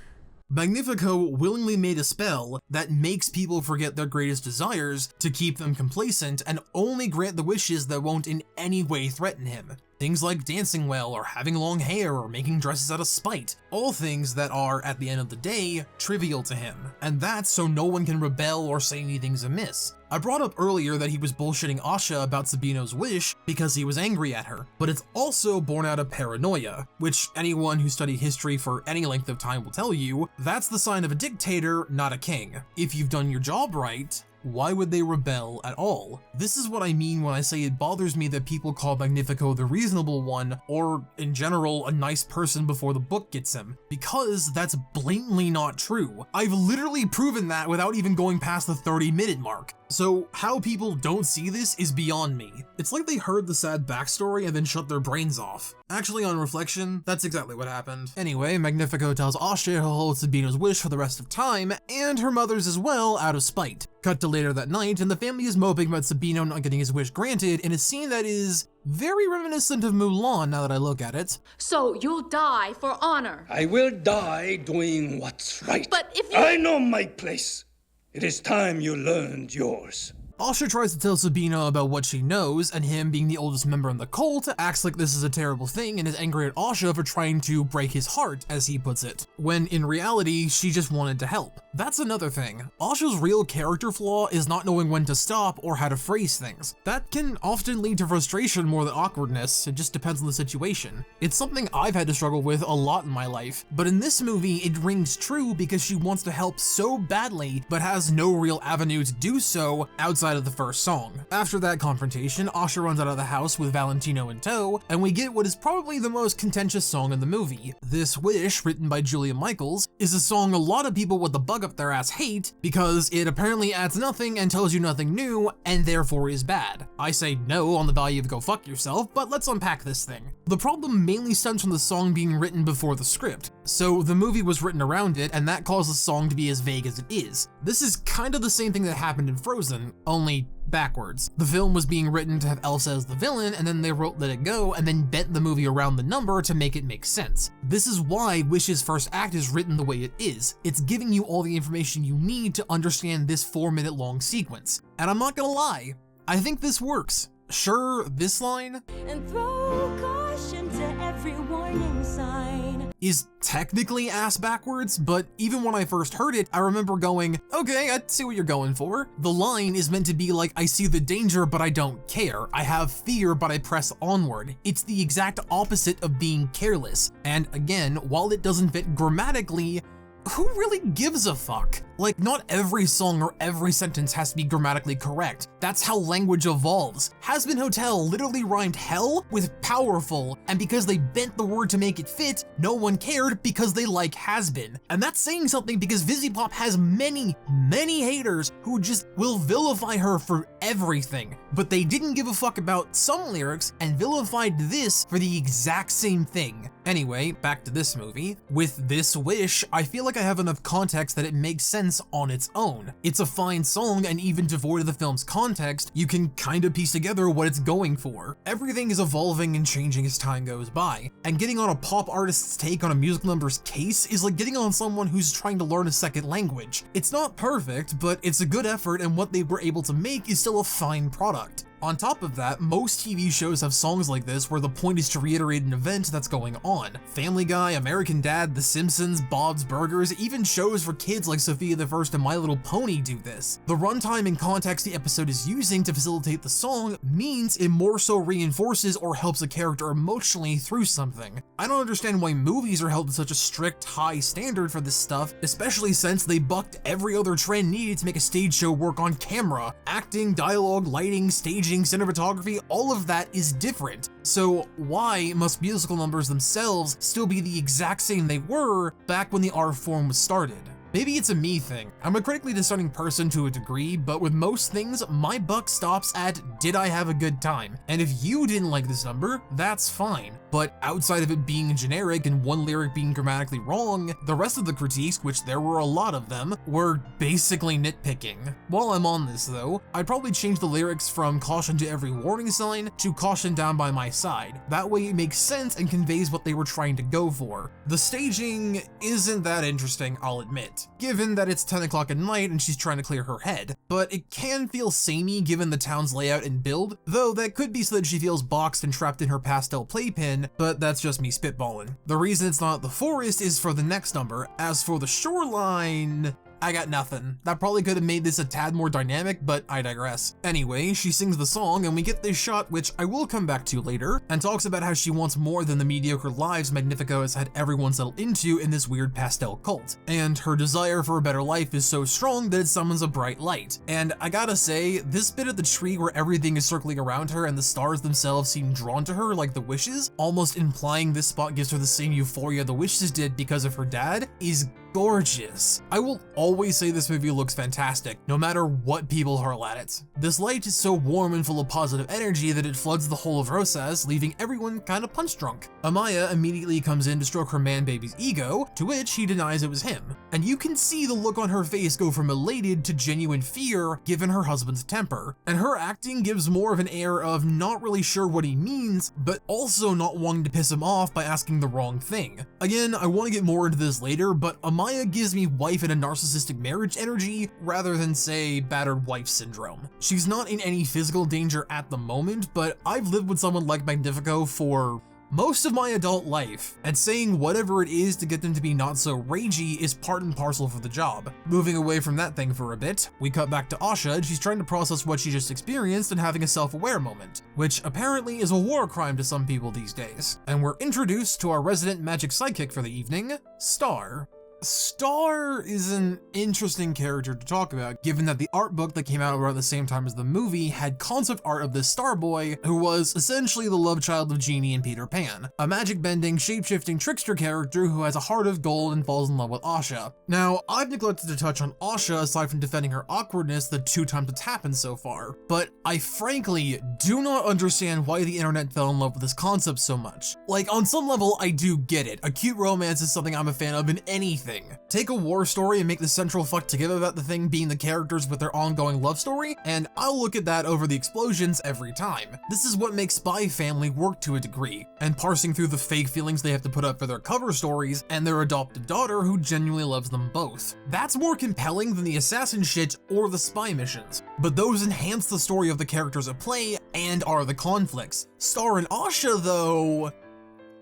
Magnifico willingly made a spell that makes people forget their greatest desires to keep them complacent and only grant the wishes that won't in any way threaten him. Things like dancing well or having long hair or making dresses out of spite. All things that are, at the end of the day, trivial to him. And that's so no one can rebel or say anything's amiss. I brought up earlier that he was bullshitting Asha about Sabino's wish because he was angry at her, but it's also born out of paranoia, which anyone who studied history for any length of time will tell you, that's the sign of a dictator, not a king. If you've done your job right, why would they rebel at all? This is what I mean when I say it bothers me that people call Magnifico the reasonable one, or in general, a nice person before the book gets him, because that's blatantly not true. I've literally proven that without even going past the 30-minute mark. So how people don't see this is beyond me. It's like they heard the sad backstory and then shut their brains off. Actually, on reflection, that's exactly what happened. Anyway, Magnifico tells Asha he'll hold Sabino's wish for the rest of time, and her mother's as well, out of spite. Cut to later that night, and the family is moping about Sabino not getting his wish granted in a scene that is very reminiscent of Mulan now that I look at it. So you'll die for honor. I will die doing what's right. But if you— I know my place. It is time you learned yours. Asha tries to tell Sabino about what she knows, and him, being the oldest member in the cult, acts like this is a terrible thing and is angry at Asha for trying to break his heart, as he puts it, when in reality, she just wanted to help. That's another thing. Asha's real character flaw is not knowing when to stop or how to phrase things. That can often lead to frustration more than awkwardness, it just depends on the situation. It's something I've had to struggle with a lot in my life, but in this movie, it rings true because she wants to help so badly, but has no real avenue to do so outside of the first song. After that confrontation, Asha runs out of the house with Valentino in tow, and we get what is probably the most contentious song in the movie. This Wish, written by Julia Michaels, is a song a lot of people with the bug up their ass hate because it apparently adds nothing and tells you nothing new, and therefore is bad. I say no on the value of go fuck yourself, but let's unpack this thing. The problem mainly stems from the song being written before the script, so the movie was written around it, and that caused the song to be as vague as it is. This is kind of the same thing that happened in Frozen, only backwards. The film was being written to have Elsa as the villain, and then they wrote Let It Go, and then bent the movie around the number to make it make sense. This is why Wish's first act is written the way it is. It's giving you all the information you need to understand this 4-minute long sequence. And I'm not gonna lie, I think this works. Sure, this line and throw caution to every warning sign is technically ass backwards, but even when I first heard it, I remember going, okay, I see what you're going for. The line is meant to be like, I see the danger, but I don't care. I have fear, but I press onward. It's the exact opposite of being careless. And again, while it doesn't fit grammatically, who really gives a fuck? Like, not every song or every sentence has to be grammatically correct. That's how language evolves. Has-Been Hotel literally rhymed hell with powerful, and because they bent the word to make it fit, no one cared because they like has-been. And that's saying something because Vizzy-Pop has many, many haters who just will vilify her for everything. But they didn't give a fuck about some lyrics and vilified this for the exact same thing. Anyway, back to this movie. With this wish, I feel like I have enough context that it makes sense sense on its own. It's a fine song, and even devoid of the film's context, you can kind of piece together what it's going for. Everything is evolving and changing as time goes by, and getting on a pop artist's take on a musical number's case is like getting on someone who's trying to learn a second language. It's not perfect, but it's a good effort, and what they were able to make is still a fine product. On top of that, most TV shows have songs like this where the point is to reiterate an event that's going on. Family Guy, American Dad, The Simpsons, Bob's Burgers, even shows for kids like Sophia the First and My Little Pony do this. The runtime and context the episode is using to facilitate the song means it more so reinforces or helps a character emotionally through something. I don't understand why movies are held to such a strict, high standard for this stuff, especially since they bucked every other trend needed to make a stage show work on camera. Acting, dialogue, lighting, staging, cinematography, all of that is different. So why must musical numbers themselves still be the exact same they were back when the art form was started? Maybe it's a me thing. I'm a critically discerning person to a degree, but with most things, my buck stops at, did I have a good time? And if you didn't like this number, that's fine. But outside of it being generic and one lyric being grammatically wrong, the rest of the critiques, which there were a lot of them, were basically nitpicking. While I'm on this though, I'd probably change the lyrics from caution to every warning sign to caution down by my side. That way it makes sense and conveys what they were trying to go for. The staging isn't that interesting, I'll admit, given that it's 10 o'clock at night and she's trying to clear her head, but it can feel samey given the town's layout and build, though that could be so that she feels boxed and trapped in her pastel playpen, but that's just me spitballing. The reason it's not the forest is for the next number. As for the shoreline, I got nothing. That probably could have made this a tad more dynamic, but I digress. Anyway, she sings the song and we get this shot, which I will come back to later, and talks about how she wants more than the mediocre lives Magnifico has had everyone settle into in this weird pastel cult. And her desire for a better life is so strong that it summons a bright light. And I gotta say, this bit of the tree where everything is circling around her and the stars themselves seem drawn to her like the wishes, almost implying this spot gives her the same euphoria the wishes did because of her dad, is gorgeous. I will always say this movie looks fantastic, no matter what people hurl at it. This light is so warm and full of positive energy that it floods the whole of Rosas, leaving everyone kind of punch drunk. Amaya immediately comes in to stroke her man-baby's ego, to which he denies it was him. And you can see the look on her face go from elated to genuine fear given her husband's temper. And her acting gives more of an air of not really sure what he means, but also not wanting to piss him off by asking the wrong thing. Again, I want to get more into this later, but Amaya gives me wife in a narcissistic marriage energy rather than, say, battered wife syndrome. She's not in any physical danger at the moment, but I've lived with someone like Magnifico for most of my adult life, and saying whatever it is to get them to be not so ragey is part and parcel for the job. Moving away from that thing for a bit, we cut back to Asha and she's trying to process what she just experienced and having a self-aware moment, which apparently is a war crime to some people these days. And we're introduced to our resident magic sidekick for the evening, Star. Star is an interesting character to talk about, given that the art book that came out around the same time as the movie had concept art of this Starboy, who was essentially the love child of Genie and Peter Pan, a magic-bending, shape-shifting trickster character who has a heart of gold and falls in love with Asha. Now, I've neglected to touch on Asha aside from defending her awkwardness the 2 times it's happened so far, but I frankly do not understand why the internet fell in love with this concept so much. Like, on some level, I do get it. A cute romance is something I'm a fan of in anything. Take a war story and make the central fuck to give about the thing being the characters with their ongoing love story, and I'll look at that over the explosions every time. This is what makes Spy Family work to a degree, and parsing through the fake feelings they have to put up for their cover stories and their adopted daughter who genuinely loves them both. That's more compelling than the assassin shit or the spy missions, but those enhance the story of the characters at play and are the conflicts. Star and Asha, though,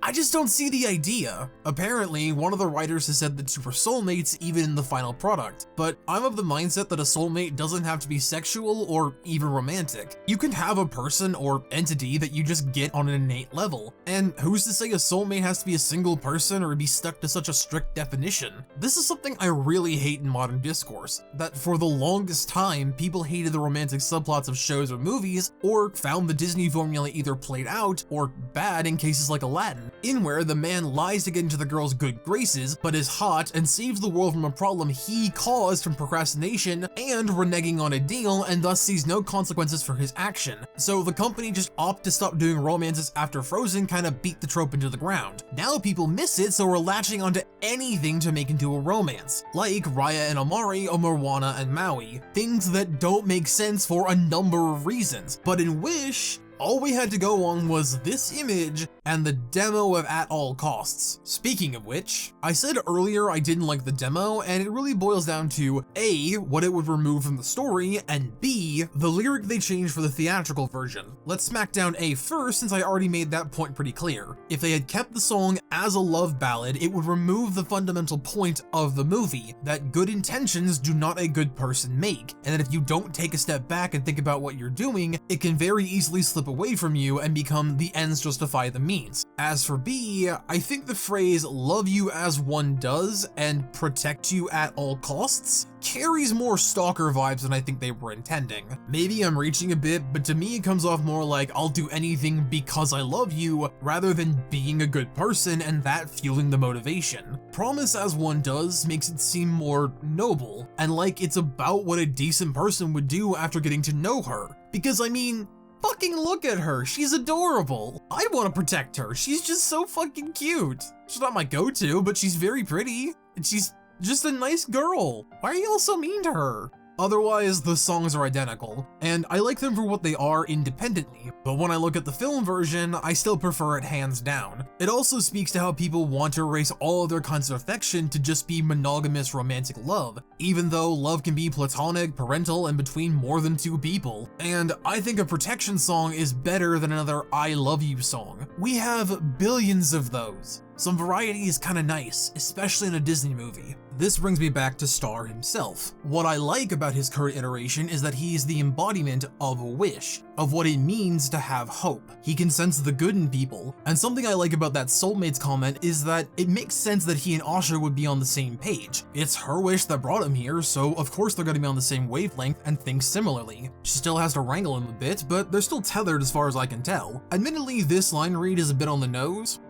I just don't see the idea. Apparently, one of the writers has said the 2 are soulmates even in the final product, but I'm of the mindset that a soulmate doesn't have to be sexual or even romantic. You can have a person or entity that you just get on an innate level, and who's to say a soulmate has to be a single person or be stuck to such a strict definition? This is something I really hate in modern discourse, that for the longest time, people hated the romantic subplots of shows or movies, or found the Disney formula either played out or bad in cases like Aladdin. in where the man lies to get into the girl's good graces, but is hot and saves the world from a problem he caused from procrastination and reneging on a deal, and thus sees no consequences for his action. So the company just opted to stop doing romances after Frozen kind of beat the trope into the ground. Now people miss it, so we're latching onto anything to make into a romance, like Raya and Amari or Moana and Maui, things that don't make sense for a number of reasons. But in Wish, all we had to go on was this image and the demo of At All Costs. Speaking of which, I said earlier I didn't like the demo, and it really boils down to A, what it would remove from the story, and B, the lyric they changed for the theatrical version. Let's smack down A first, since I already made that point pretty clear. If they had kept the song as a love ballad, it would remove the fundamental point of the movie, that good intentions do not a good person make, and that if you don't take a step back and think about what you're doing, it can very easily slip away from you and become the ends justify the means. As for B, I think the phrase love you as one does and protect you at all costs carries more stalker vibes than I think they were intending. Maybe I'm reaching a bit, but to me it comes off more like I'll do anything because I love you rather than being a good person and that fueling the motivation. Promise as one does makes it seem more noble and like it's about what a decent person would do after getting to know her. Because I mean, fucking look at her, she's adorable. I'd want to protect her, she's just so fucking cute. She's not my go-to, but she's very pretty, and she's just a nice girl. Why are y'all so mean to her? Otherwise, the songs are identical, and I like them for what they are independently, but when I look at the film version, I still prefer it hands down. It also speaks to how people want to erase all other kinds of affection to just be monogamous romantic love, even though love can be platonic, parental, and between more than two people. And I think a protection song is better than another I love you song. We have billions of those. Some variety is kinda nice, especially in a Disney movie. This brings me back to Star himself. What I like about his current iteration is that he is the embodiment of a wish, of what it means to have hope. He can sense the good in people, and something I like about that soulmates comment is that it makes sense that he and Asha would be on the same page. It's her wish that brought him here, so of course they're gonna be on the same wavelength and think similarly. She still has to wrangle him a bit, but they're still tethered as far as I can tell. Admittedly, this line read is a bit on the nose.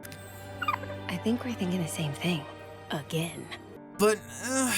I think we're thinking the same thing. Again. But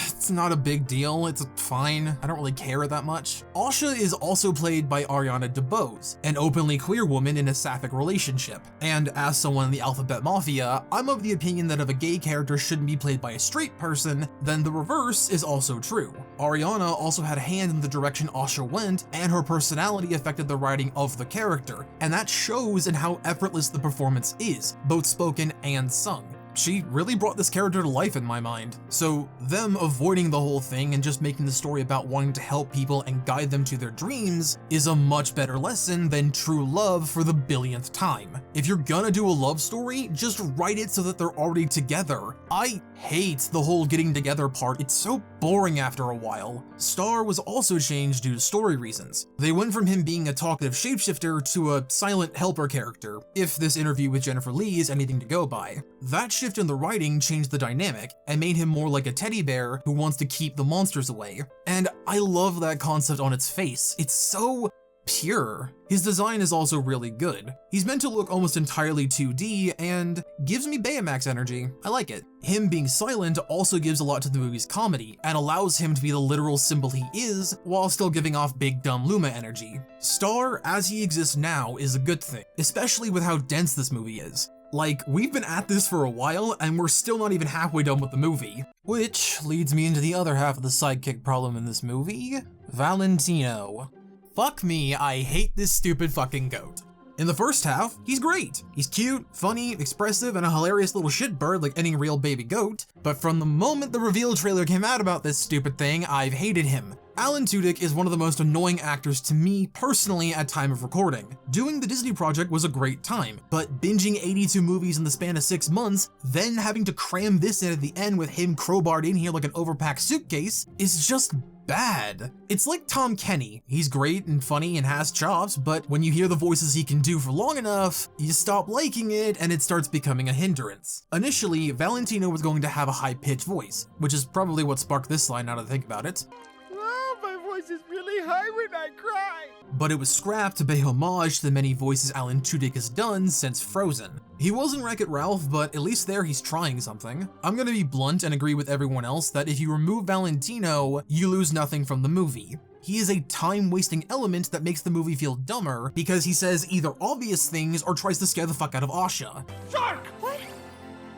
it's not a big deal, it's fine, I don't really care that much. Asha is also played by Ariana DeBose, an openly queer woman in a sapphic relationship. And as someone in the Alphabet Mafia, I'm of the opinion that if a gay character shouldn't be played by a straight person, then the reverse is also true. Ariana also had a hand in the direction Asha went, and her personality affected the writing of the character, and that shows in how effortless the performance is, both spoken and sung. She really brought this character to life in my mind. So them avoiding the whole thing and just making the story about wanting to help people and guide them to their dreams is a much better lesson than true love for the billionth time. If you're gonna do a love story, just write it so that they're already together. I hate the whole getting together part, it's so boring after a while. Star was also changed due to story reasons. They went from him being a talkative shapeshifter to a silent helper character, if this interview with Jennifer Lee is anything to go by. That shift in the writing changed the dynamic and made him more like a teddy bear who wants to keep the monsters away. And I love that concept on its face. It's so pure. His design is also really good. He's meant to look almost entirely 2D and gives me Baymax energy. I like it. Him being silent also gives a lot to the movie's comedy and allows him to be the literal symbol he is while still giving off big dumb Luma energy. Star, as he exists now, is a good thing, especially with how dense this movie is. Like, we've been at this for a while, and we're still not even halfway done with the movie. Which leads me into the other half of the sidekick problem in this movie, Valentino. Fuck me, I hate this stupid fucking goat. In the first half, he's great. He's cute, funny, expressive, and a hilarious little shitbird like any real baby goat, but from the moment the reveal trailer came out about this stupid thing, I've hated him. Alan Tudyk is one of the most annoying actors to me personally at time of recording. Doing the Disney project was a great time, but binging 82 movies in the span of 6 months, then having to cram this in at the end with him crowbarred in here like an overpacked suitcase is just bad. It's like Tom Kenny. He's great and funny and has chops, but when you hear the voices he can do for long enough, you stop liking it and it starts becoming a hindrance. Initially, Valentino was going to have a high-pitched voice, which is probably what sparked this line now that I think about it. Oh, my voice is really high when I cry. But it was scrapped to pay homage to the many voices Alan Tudyk has done since Frozen. He wasn't Wreck-It Ralph, but at least there he's trying something. I'm gonna be blunt and agree with everyone else that if you remove Valentino, you lose nothing from the movie. He is a time-wasting element that makes the movie feel dumber because he says either obvious things or tries to scare the fuck out of Asha. Shark! What?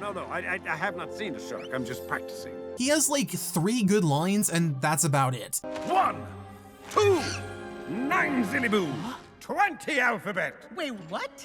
No, I have not seen a shark. I'm just practicing. He has like 3 good lines and that's about it. 1, 2, 9 zilliboo, 20 alphabet. Wait, what?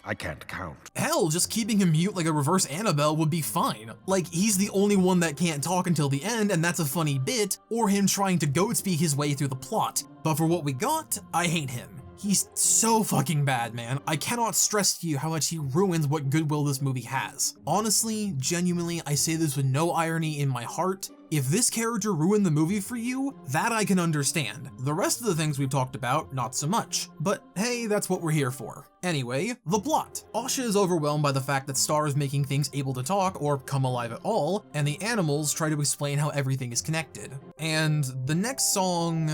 I can't count. Hell, just keeping him mute like a reverse Annabelle would be fine. Like, he's the only one that can't talk until the end, and that's a funny bit, or him trying to goat speak his way through the plot. But for what we got, I hate him. He's so fucking bad, man. I cannot stress to you how much he ruins what goodwill this movie has. Honestly, genuinely, I say this with no irony in my heart. If this character ruined the movie for you, that I can understand. The rest of the things we've talked about, not so much. But hey, that's what we're here for. Anyway, the plot. Asha is overwhelmed by the fact that Star is making things able to talk or come alive at all, and the animals try to explain how everything is connected. And the next song...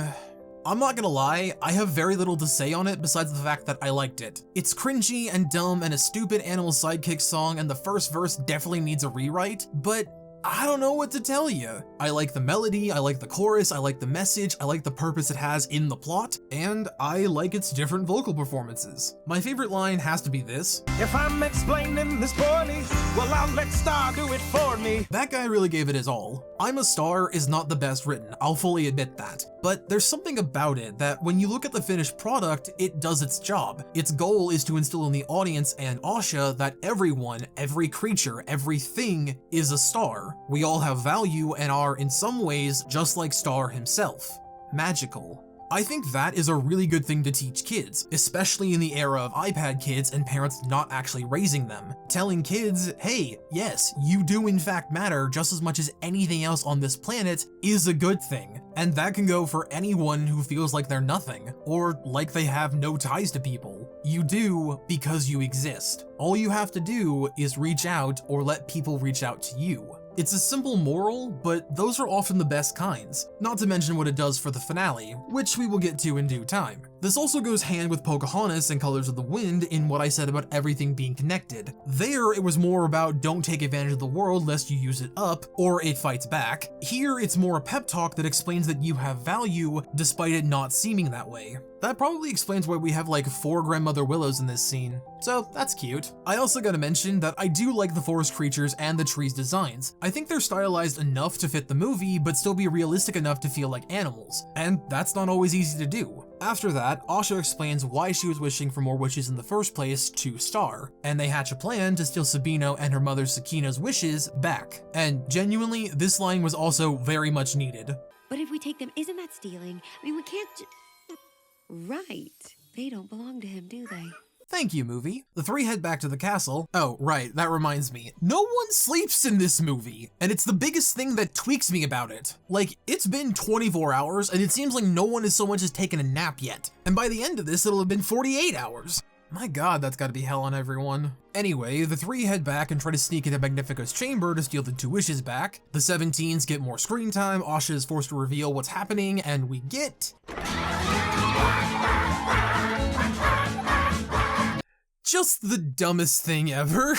I'm not gonna lie, I have very little to say on it besides the fact that I liked it. It's cringy and dumb and a stupid animal sidekick song, and the first verse definitely needs a rewrite, but I don't know what to tell you. I like the melody, I like the chorus, I like the message, I like the purpose it has in the plot, and I like its different vocal performances. My favorite line has to be this. If I'm explaining this poorly, well, I'll let Star do it for me. That guy really gave it his all. I'm a Star is not the best written, I'll fully admit that. But there's something about it that when you look at the finished product, it does its job. Its goal is to instill in the audience and Asha that everyone, every creature, everything is a star. We all have value and are, in some ways, just like Star himself. Magical. I think that is a really good thing to teach kids, especially in the era of iPad kids and parents not actually raising them. Telling kids, hey, yes, you do in fact matter just as much as anything else on this planet is a good thing. And that can go for anyone who feels like they're nothing, or like they have no ties to people. You do because you exist. All you have to do is reach out or let people reach out to you. It's a simple moral, but those are often the best kinds, not to mention what it does for the finale, which we will get to in due time. This also goes hand with Pocahontas and Colors of the Wind in what I said about everything being connected. There, it was more about don't take advantage of the world lest you use it up, or it fights back. Here, it's more a pep talk that explains that you have value, despite it not seeming that way. That probably explains why we have like 4 Grandmother Willows in this scene. So that's cute. I also gotta mention that I do like the forest creatures and the trees' designs. I think they're stylized enough to fit the movie, but still be realistic enough to feel like animals, and that's not always easy to do. After that, Asha explains why she was wishing for more wishes in the first place to Star, and they hatch a plan to steal Sabino and her mother Sakina's wishes back. And genuinely, this line was also very much needed. But if we take them, isn't that stealing? I mean, we can't Right. They don't belong to him, do they? Thank you, movie. The 3 head back to the castle. Oh, right, that reminds me. No one sleeps in this movie, and it's the biggest thing that tweaks me about it. Like, it's been 24 hours, and it seems like no one has so much as taken a nap yet. And by the end of this, it'll have been 48 hours. My god, that's gotta be hell on everyone. Anyway, the 3 head back and try to sneak into Magnifico's chamber to steal the 2 wishes back. The 17s get more screen time, Asha is forced to reveal what's happening, and we get... just the dumbest thing ever.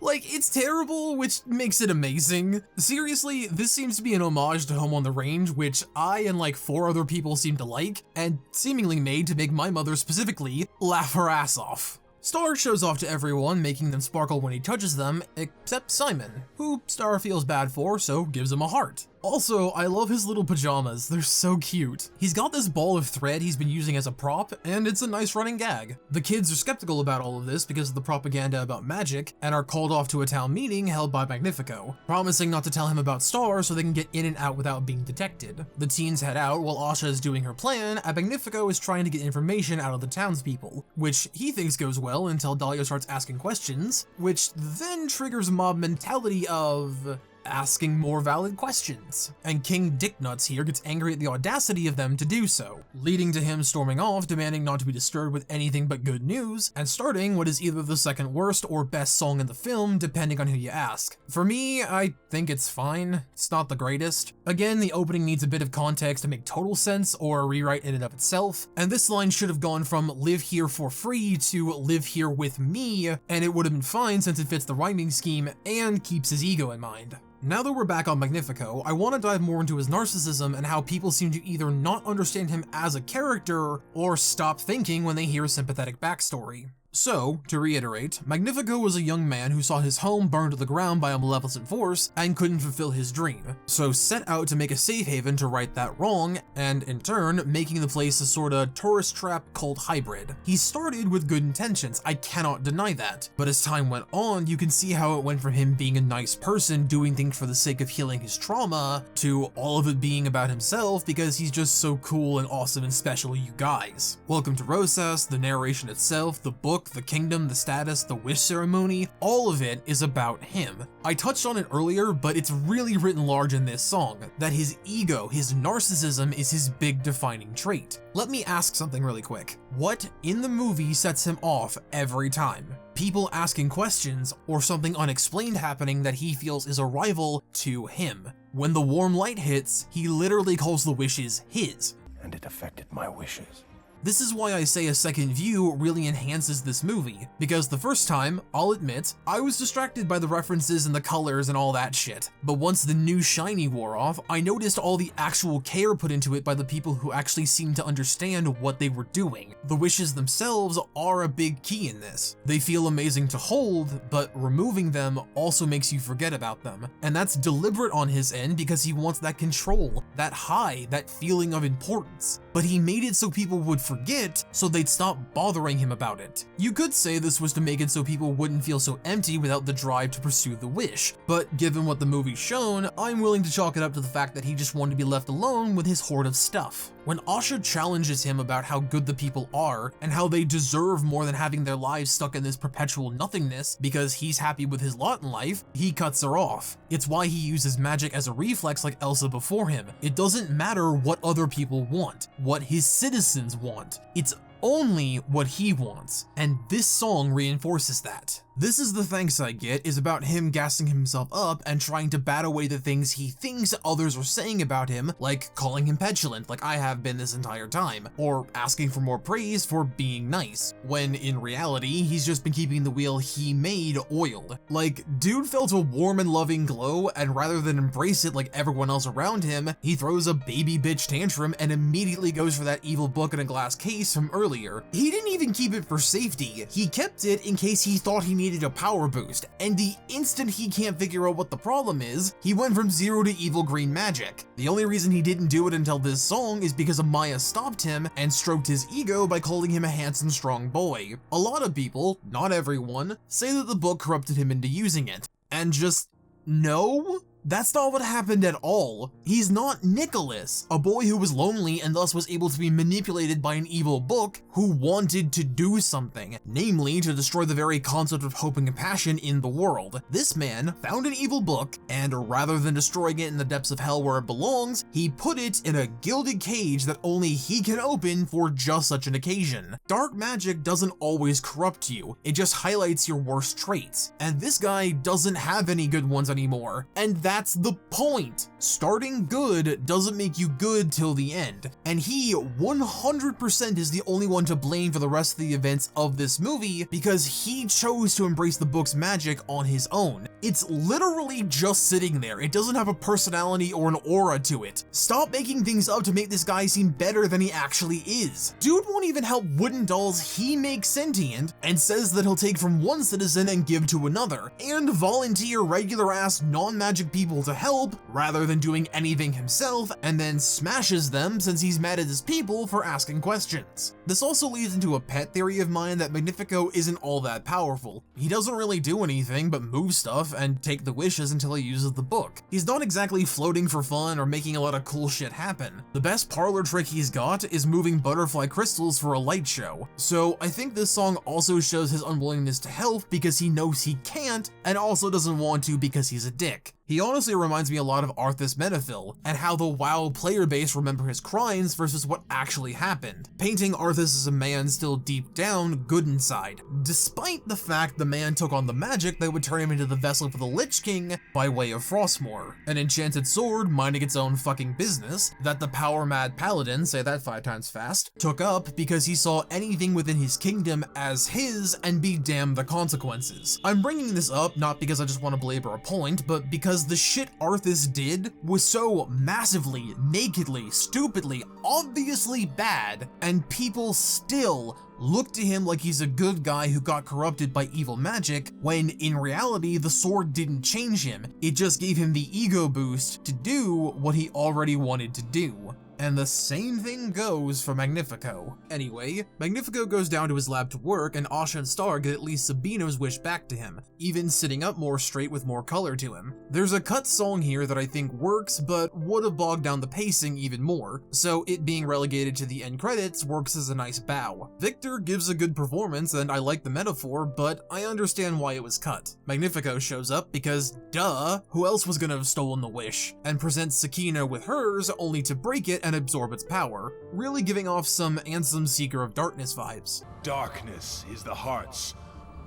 Like, it's terrible, which makes it amazing. Seriously, this seems to be an homage to Home on the Range, which I and like 4 other people seem to like, and seemingly made to make my mother specifically laugh her ass off. Star shows off to everyone, making them sparkle when he touches them, except Simon, who Star feels bad for, so gives him a heart. Also, I love his little pajamas, they're so cute. He's got this ball of thread he's been using as a prop, and it's a nice running gag. The kids are skeptical about all of this because of the propaganda about magic, and are called off to a town meeting held by Magnifico, promising not to tell him about Star so they can get in and out without being detected. The teens head out while Asha is doing her plan, and Magnifico is trying to get information out of the townspeople, which he thinks goes well until Dahlia starts asking questions, which then triggers mob mentality of... asking more valid questions. And King Dicknuts here gets angry at the audacity of them to do so, leading to him storming off, demanding not to be disturbed with anything but good news, and starting what is either the second worst or best song in the film, depending on who you ask. For me, I think it's fine. It's not the greatest. Again, the opening needs a bit of context to make total sense or a rewrite in and of itself, and this line should have gone from live here for free to live here with me, and it would have been fine since it fits the rhyming scheme and keeps his ego in mind. Now that we're back on Magnifico, I want to dive more into his narcissism and how people seem to either not understand him as a character or stop thinking when they hear a sympathetic backstory. So, to reiterate, Magnifico was a young man who saw his home burned to the ground by a malevolent force and couldn't fulfill his dream, so set out to make a safe haven to right that wrong, and in turn, making the place a sorta tourist trap cult hybrid. He started with good intentions, I cannot deny that, but as time went on, you can see how it went from him being a nice person doing things for the sake of healing his trauma, to all of it being about himself because he's just so cool and awesome and special, you guys. Welcome to Rosas, the narration itself, the book, the kingdom, the status, the wish ceremony, all of it is about him. I touched on it earlier, but it's really written large in this song, that his ego, his narcissism is his big defining trait. Let me ask something really quick. What in the movie sets him off every time? People asking questions or something unexplained happening that he feels is a rival to him. When the warm light hits, he literally calls the wishes his. And it affected my wishes. This is why I say a second view really enhances this movie, because the first time, I'll admit, I was distracted by the references and the colors and all that shit, but once the new shiny wore off, I noticed all the actual care put into it by the people who actually seemed to understand what they were doing. The wishes themselves are a big key in this. They feel amazing to hold, but removing them also makes you forget about them, and that's deliberate on his end because he wants that control, that high, that feeling of importance. But he made it so people would forget, so they'd stop bothering him about it. You could say this was to make it so people wouldn't feel so empty without the drive to pursue the wish, but given what the movie's shown, I'm willing to chalk it up to the fact that he just wanted to be left alone with his hoard of stuff. When Asha challenges him about how good the people are, and how they deserve more than having their lives stuck in this perpetual nothingness because he's happy with his lot in life, he cuts her off. It's why he uses magic as a reflex like Elsa before him. It doesn't matter what other people want, what his citizens want. It's only what he wants, and this song reinforces that. This is the thanks I get is about him gassing himself up and trying to bat away the things he thinks others are saying about him, like calling him petulant like I have been this entire time, or asking for more praise for being nice, when in reality he's just been keeping the wheel he made oiled. Like, dude felt a warm and loving glow, and rather than embrace it like everyone else around him, he throws a baby bitch tantrum and immediately goes for that evil book in a glass case from earlier. He didn't even keep it for safety, he kept it in case he thought he needed a power boost, and the instant he can't figure out what the problem is, he went from zero to evil green magic. The only reason he didn't do it until this song is because Amaya stopped him and stroked his ego by calling him a handsome, strong boy. A lot of people, not everyone, say that the book corrupted him into using it, and just no? That's not what happened at all. He's not Nicholas, a boy who was lonely and thus was able to be manipulated by an evil book who wanted to do something, namely to destroy the very concept of hope and compassion in the world. This man found an evil book, and rather than destroying it in the depths of hell where it belongs, he put it in a gilded cage that only he can open for just such an occasion. Dark magic doesn't always corrupt you, it just highlights your worst traits, and this guy doesn't have any good ones anymore, and that's the point. Starting good doesn't make you good till the end, and he 100% is the only one to blame for the rest of the events of this movie because he chose to embrace the book's magic on his own. It's literally just sitting there. It doesn't have a personality or an aura to it. Stop making things up to make this guy seem better than he actually is. Dude won't even help wooden dolls he makes sentient and says that he'll take from one citizen and give to another, and volunteer regular ass non-magic people to help rather than doing anything himself, and then smashes them since he's mad at his people for asking questions. This also leads into a pet theory of mine that Magnifico isn't all that powerful. He doesn't really do anything but move stuff and take the wishes until he uses the book. He's not exactly floating for fun or making a lot of cool shit happen. The best parlor trick he's got is moving butterfly crystals for a light show. So I think this song also shows his unwillingness to help because he knows he can't, and also doesn't want to because he's a dick. He honestly reminds me a lot of Arthas Menethil, and how the WoW player base remember his crimes versus what actually happened, painting Arthas as a man still deep down good inside, despite the fact the man took on the magic that would turn him into the vessel for the Lich King by way of Frostmourne, an enchanted sword minding its own fucking business that the power-mad paladin, say that 5 times fast, took up because he saw anything within his kingdom as his and be damned the consequences. I'm bringing this up not because I just want to belabor a point, but because the shit Arthas did was so massively, nakedly, stupidly, obviously bad, and people still look to him like he's a good guy who got corrupted by evil magic, when in reality the sword didn't change him, it just gave him the ego boost to do what he already wanted to do. And the same thing goes for Magnifico. Anyway, Magnifico goes down to his lab to work, and Asha and Star get at least Sabino's wish back to him, even sitting up more straight with more color to him. There's a cut song here that I think works, but would have bogged down the pacing even more, so it being relegated to the end credits works as a nice bow. Victor gives a good performance, and I like the metaphor, but I understand why it was cut. Magnifico shows up because, duh, who else was gonna have stolen the wish, and presents Sakina with hers only to break it and absorb its power, really giving off some Ansem Seeker of Darkness vibes. Darkness is the heart's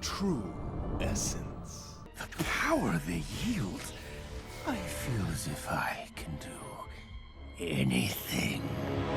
true essence. The power they yield, I feel as if I can do anything.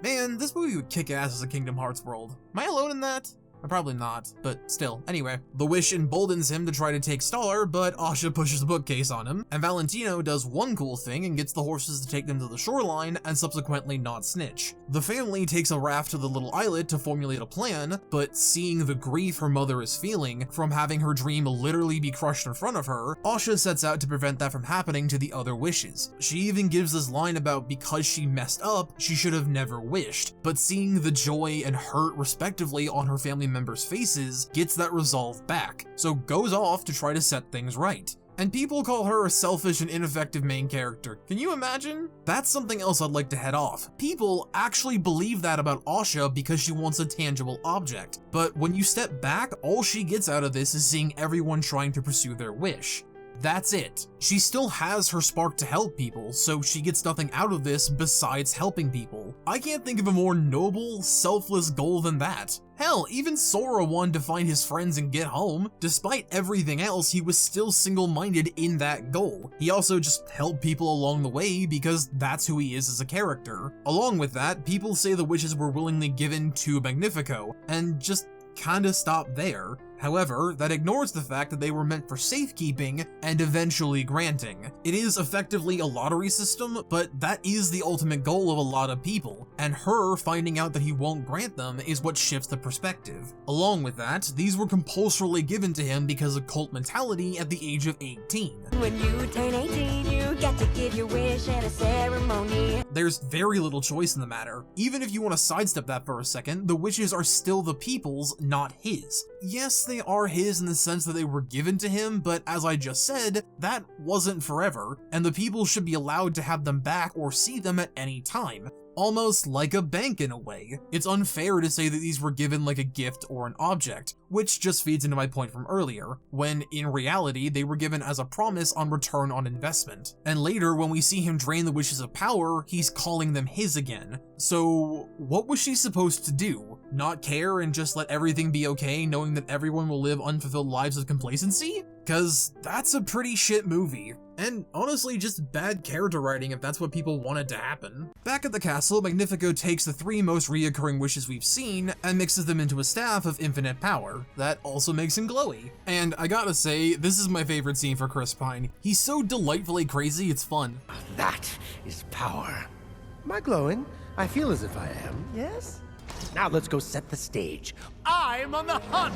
Man, this movie would kick ass as a Kingdom Hearts world. Am I alone in that? Probably not, but still. Anyway, the wish emboldens him to try to take Star, but Asha pushes the bookcase on him, and Valentino does one cool thing and gets the horses to take them to the shoreline and subsequently not snitch. The family takes a raft to the little islet to formulate a plan, but seeing the grief her mother is feeling from having her dream literally be crushed in front of her, Asha sets out to prevent that from happening to the other wishes. She even gives this line about because she messed up, she should have never wished, but seeing the joy and hurt respectively on her family members' faces gets that resolve back, so goes off to try to set things right. And people call her a selfish and ineffective main character. Can you imagine? That's something else I'd like to head off. People actually believe that about Asha because she wants a tangible object, but when you step back, all she gets out of this is seeing everyone trying to pursue their wish. That's it. She still has her spark to help people, so she gets nothing out of this besides helping people. I can't think of a more noble, selfless goal than that. Hell, even Sora wanted to find his friends and get home. Despite everything else, he was still single-minded in that goal. He also just helped people along the way because that's who he is as a character. Along with that, people say the wishes were willingly given to Magnifico, and just kinda stop there. However, that ignores the fact that they were meant for safekeeping and eventually granting. It is effectively a lottery system, but that is the ultimate goal of a lot of people, and her finding out that he won't grant them is what shifts the perspective. Along with that, these were compulsorily given to him because of cult mentality at the age of 18. When you turn 18, you get to give your wish at a ceremony. There's very little choice in the matter. Even if you want to sidestep that for a second, the wishes are still the people's, not his. Yes, they are his in the sense that they were given to him, but as I just said, that wasn't forever, and the people should be allowed to have them back or see them at any time. Almost like a bank in a way. It's unfair to say that these were given like a gift or an object, which just feeds into my point from earlier, when in reality they were given as a promise on return on investment. And later, when we see him drain the wishes of power, he's calling them his again. So what was she supposed to do? Not care and just let everything be okay, knowing that everyone will live unfulfilled lives of complacency? Cause that's a pretty shit movie. And honestly, just bad character writing if that's what people wanted to happen. Back at the castle, Magnifico takes the 3 most reoccurring wishes we've seen and mixes them into a staff of infinite power. That also makes him glowy. And I gotta say, this is my favorite scene for Chris Pine. He's so delightfully crazy, it's fun. That is power. Am I glowing? I feel as if I am, yes? Now let's go set the stage. I'm on the hunt!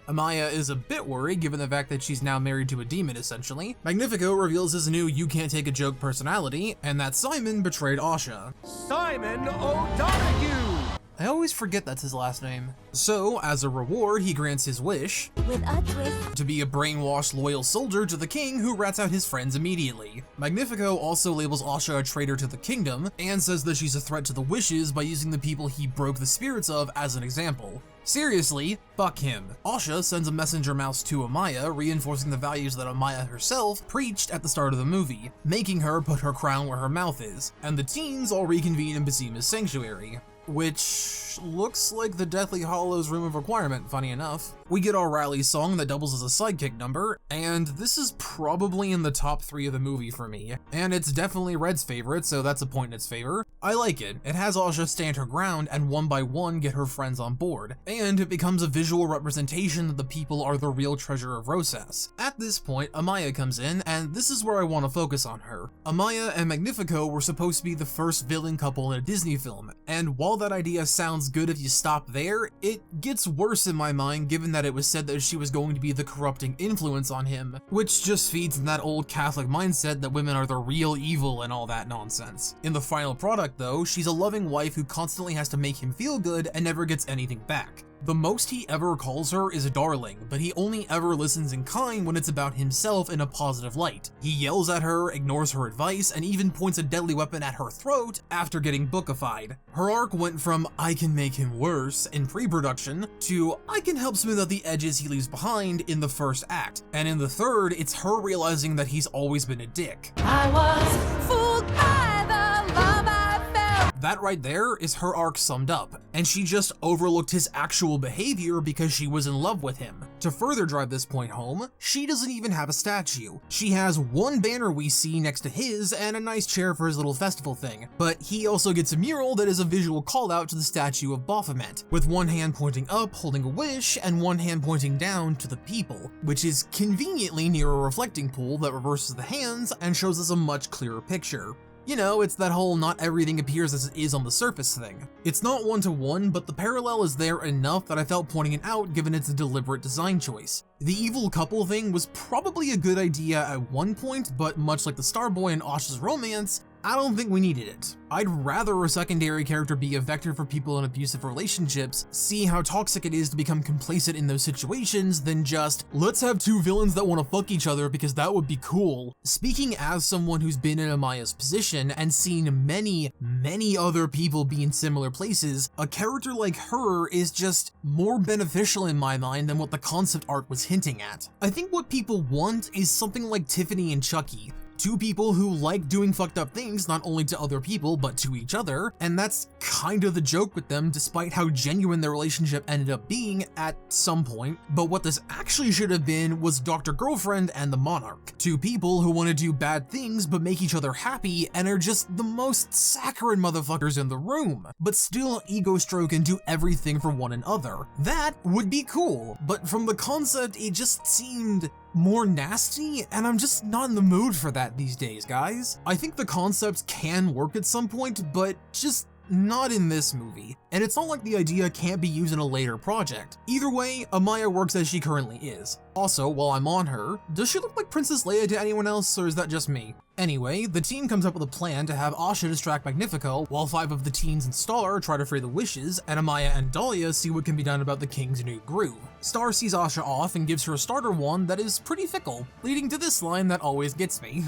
Amaya is a bit worried given the fact that she's now married to a demon essentially. Magnifico reveals his new you can't take a joke personality, and that Simon betrayed Asha. Simon O'Donoghue! I always forget that's his last name. So, as a reward, he grants his wish With a twist. to be a brainwashed loyal soldier to the king who rats out his friends immediately. Magnifico also labels Asha a traitor to the kingdom and says that she's a threat to the wishes by using the people he broke the spirits of as an example. Seriously, fuck him. Asha sends a messenger mouse to Amaya, reinforcing the values that Amaya herself preached at the start of the movie, making her put her crown where her mouth is, and the teens all reconvene in Basima's sanctuary. Which looks like the Deathly Hollow's Room of Requirement, funny enough. We get our rally song that doubles as a sidekick number, and this is probably in the top 3 of the movie for me. And it's definitely Red's favorite, so that's a point in its favor. I like it. It has Asha stand her ground and one by one get her friends on board, and it becomes a visual representation that the people are the real treasure of Rosas. At this point, Amaya comes in, and this is where I want to focus on her. Amaya and Magnifico were supposed to be the first villain couple in a Disney film, and while that idea sounds good if you stop there, it gets worse in my mind given that it was said that she was going to be the corrupting influence on him, which just feeds in that old Catholic mindset that women are the real evil and all that nonsense. In the final product though, she's a loving wife who constantly has to make him feel good and never gets anything back. The most he ever calls her is a darling, but he only ever listens in kind when it's about himself in a positive light. He yells at her, ignores her advice, and even points a deadly weapon at her throat after getting bookified. Her arc went from "I can make him worse" in pre-production to "I can help smooth out the edges he leaves behind" in the first act, and in the third, it's her realizing that he's always been a dick. I was fooled by the love I felt. That right there is her arc summed up, and she just overlooked his actual behavior because she was in love with him. To further drive this point home, she doesn't even have a statue. She has one banner we see next to his and a nice chair for his little festival thing, but he also gets a mural that is a visual call out to the statue of Baphomet, with one hand pointing up holding a wish and one hand pointing down to the people, which is conveniently near a reflecting pool that reverses the hands and shows us a much clearer picture. You know, it's that whole not everything appears as it is on the surface thing. It's not one-to-one, but the parallel is there enough that I felt pointing it out given its deliberate design choice. The evil couple thing was probably a good idea at one point, but much like the Starboy and Asha's romance, I don't think we needed it. I'd rather a secondary character be a vector for people in abusive relationships, see how toxic it is to become complacent in those situations, than just, let's have two villains that want to fuck each other because that would be cool. Speaking as someone who's been in Amaya's position and seen many other people be in similar places, a character like her is just more beneficial in my mind than what the concept art was hinting at. I think what people want is something like Tiffany and Chucky. Two people who like doing fucked up things not only to other people but to each other, and that's kind of the joke with them despite how genuine their relationship ended up being at some point. But what this actually should have been was Dr. Girlfriend and the Monarch. Two people who want to do bad things but make each other happy and are just the most saccharine motherfuckers in the room, but still ego stroke and do everything for one another. That would be cool, but from the concept it just seemed more nasty, and I'm just not in the mood for that these days, guys. I think the concept can work at some point, but just not in this movie. And it's not like the idea can't be used in a later project. Either way, Amaya works as she currently is. Also, while I'm on her, does she look like Princess Leia to anyone else, or is that just me? Anyway, the team comes up with a plan to have Asha distract Magnifico, while 5 of the teens and Star try to free the wishes, and Amaya and Dahlia see what can be done about the king's new groove. Star sees Asha off and gives her a starter wand that is pretty fickle, leading to this line that always gets me.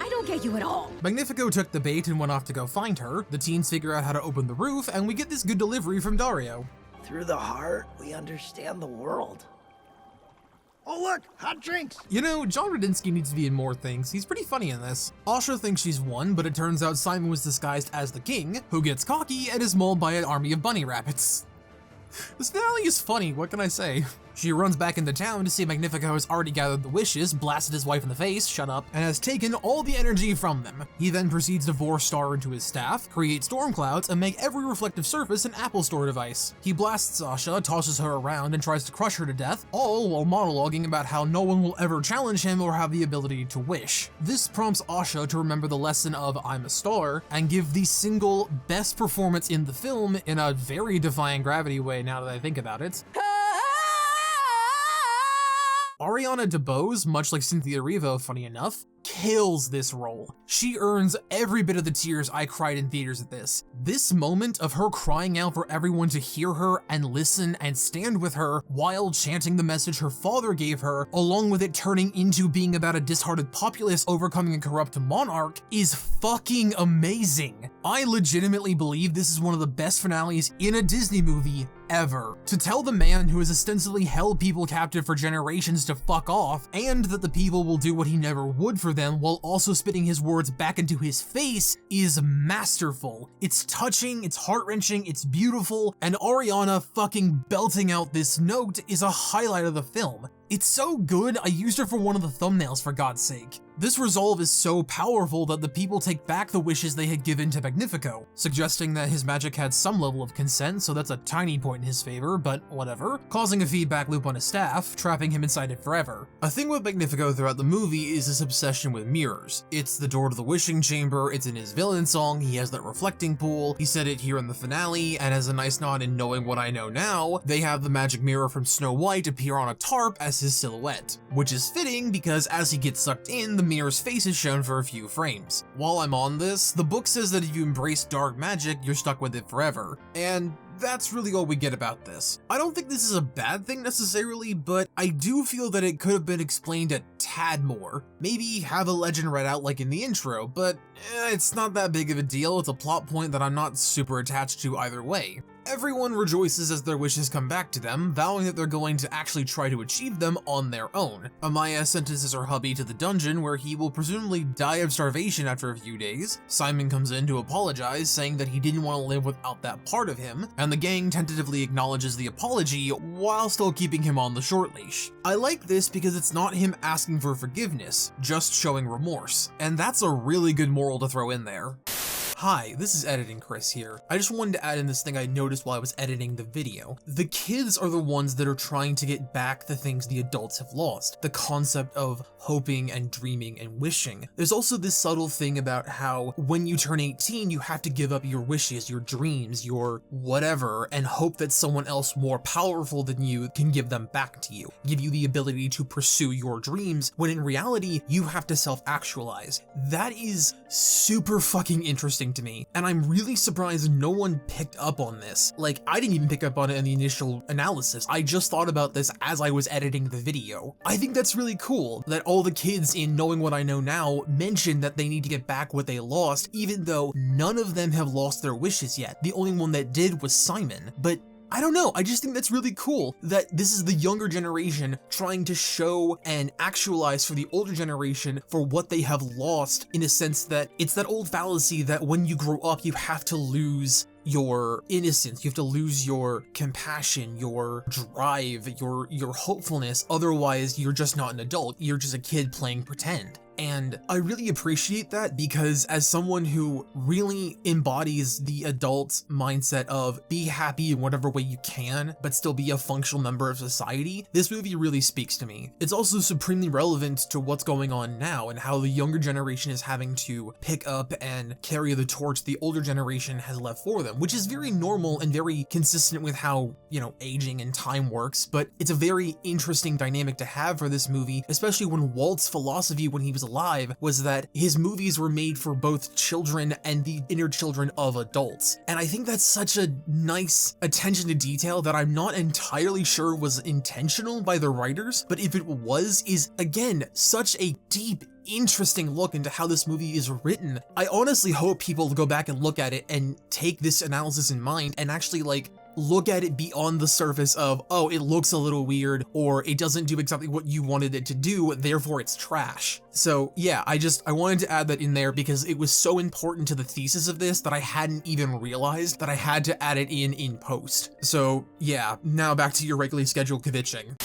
I don't get you at all. Magnifico took the bait and went off to go find her. The teens figure out how to open the roof, and we get this good delivery from Dario. Through the heart, we understand the world. Oh look, hot drinks! You know, John Radinsky needs to be in more things. He's pretty funny in this. Asha thinks she's won, but it turns out Simon was disguised as the king, who gets cocky and is mauled by an army of bunny rabbits. This finale is funny, what can I say? She runs back into town to see Magnifico has already gathered the wishes, blasted his wife in the face, shut up, and has taken all the energy from them. He then proceeds to force Star into his staff, create storm clouds, and make every reflective surface an Apple Store device. He blasts Asha, tosses her around, and tries to crush her to death, all while monologuing about how no one will ever challenge him or have the ability to wish. This prompts Asha to remember the lesson of "I'm a star" and give the single best performance in the film in a very defying gravity way now that I think about it. Ariana DeBose, much like Cynthia Erivo, funny enough, kills this role. She earns every bit of the tears I cried in theaters at this. This moment of her crying out for everyone to hear her and listen and stand with her while chanting the message her father gave her, along with it turning into being about a disheartened populace overcoming a corrupt monarch, is fucking amazing. I legitimately believe this is one of the best finales in a Disney movie ever. To tell the man who has ostensibly held people captive for generations to fuck off, and that the people will do what he never would for them while also spitting his words back into his face, is masterful. It's touching, it's heart-wrenching, it's beautiful, and Ariana fucking belting out this note is a highlight of the film. It's so good, I used her for one of the thumbnails, for God's sake. This resolve is so powerful that the people take back the wishes they had given to Magnifico, suggesting that his magic had some level of consent, so that's a tiny point in his favor, but whatever, causing a feedback loop on his staff, trapping him inside it forever. A thing with Magnifico throughout the movie is his obsession with mirrors. It's the door to the wishing chamber, it's in his villain song, he has that reflecting pool, he said it here in the finale, and as a nice nod in Knowing What I Know Now, they have the magic mirror from Snow White appear on a tarp as his silhouette, which is fitting because as he gets sucked in, the mirror's face is shown for a few frames. While I'm on this, the book says that if you embrace dark magic, you're stuck with it forever, and that's really all we get about this. I don't think this is a bad thing necessarily, but I do feel that it could have been explained a tad more. Maybe have a legend read out like in the intro, but it's not that big of a deal. It's a plot point that I'm not super attached to either way. Everyone rejoices as their wishes come back to them, vowing that they're going to actually try to achieve them on their own. Amaya sentences her hubby to the dungeon where he will presumably die of starvation after a few days. Simon comes in to apologize, saying that he didn't want to live without that part of him, and the gang tentatively acknowledges the apology while still keeping him on the short leash. I like this because it's not him asking for forgiveness, just showing remorse, and that's a really good moral to throw in there. Hi, this is Editing Chris here. I just wanted to add in this thing I noticed while I was editing the video. The kids are the ones that are trying to get back the things the adults have lost. The concept of hoping and dreaming and wishing. There's also this subtle thing about how when you turn 18, you have to give up your wishes, your dreams, your whatever, and hope that someone else more powerful than you can give them back to you. Give you the ability to pursue your dreams, when in reality, you have to self-actualize. That is super fucking interesting to me, and I'm really surprised no one picked up on this. Like, I didn't even pick up on it in the initial analysis. I just thought about this as I was editing the video. I think that's really cool that all the kids in Knowing What I Know Now mention that they need to get back what they lost, even though none of them have lost their wishes yet. The only one that did was Simon. But I don't know, I just think that's really cool that this is the younger generation trying to show and actualize for the older generation for what they have lost, in a sense that it's that old fallacy that when you grow up you have to lose your innocence, you have to lose your compassion, your drive, your hopefulness, otherwise you're just not an adult, you're just a kid playing pretend. And I really appreciate that because as someone who really embodies the adult mindset of be happy in whatever way you can, but still be a functional member of society, this movie really speaks to me. It's also supremely relevant to what's going on now and how the younger generation is having to pick up and carry the torch the older generation has left for them, which is very normal and very consistent with how, you know, aging and time works, but it's a very interesting dynamic to have for this movie, especially when Walt's philosophy when he was alive was that his movies were made for both children and the inner children of adults. And I think that's such a nice attention to detail that I'm not entirely sure was intentional by the writers, but if it was, is again, such a deep, interesting look into how this movie is written. I honestly hope people go back and look at it and take this analysis in mind and actually like look at it beyond the surface of, oh, it looks a little weird, or it doesn't do exactly what you wanted it to do, therefore it's trash. So yeah, I wanted to add that in there because it was so important to the thesis of this that I hadn't even realized that I had to add it in post. So yeah, now back to your regularly scheduled kvetching.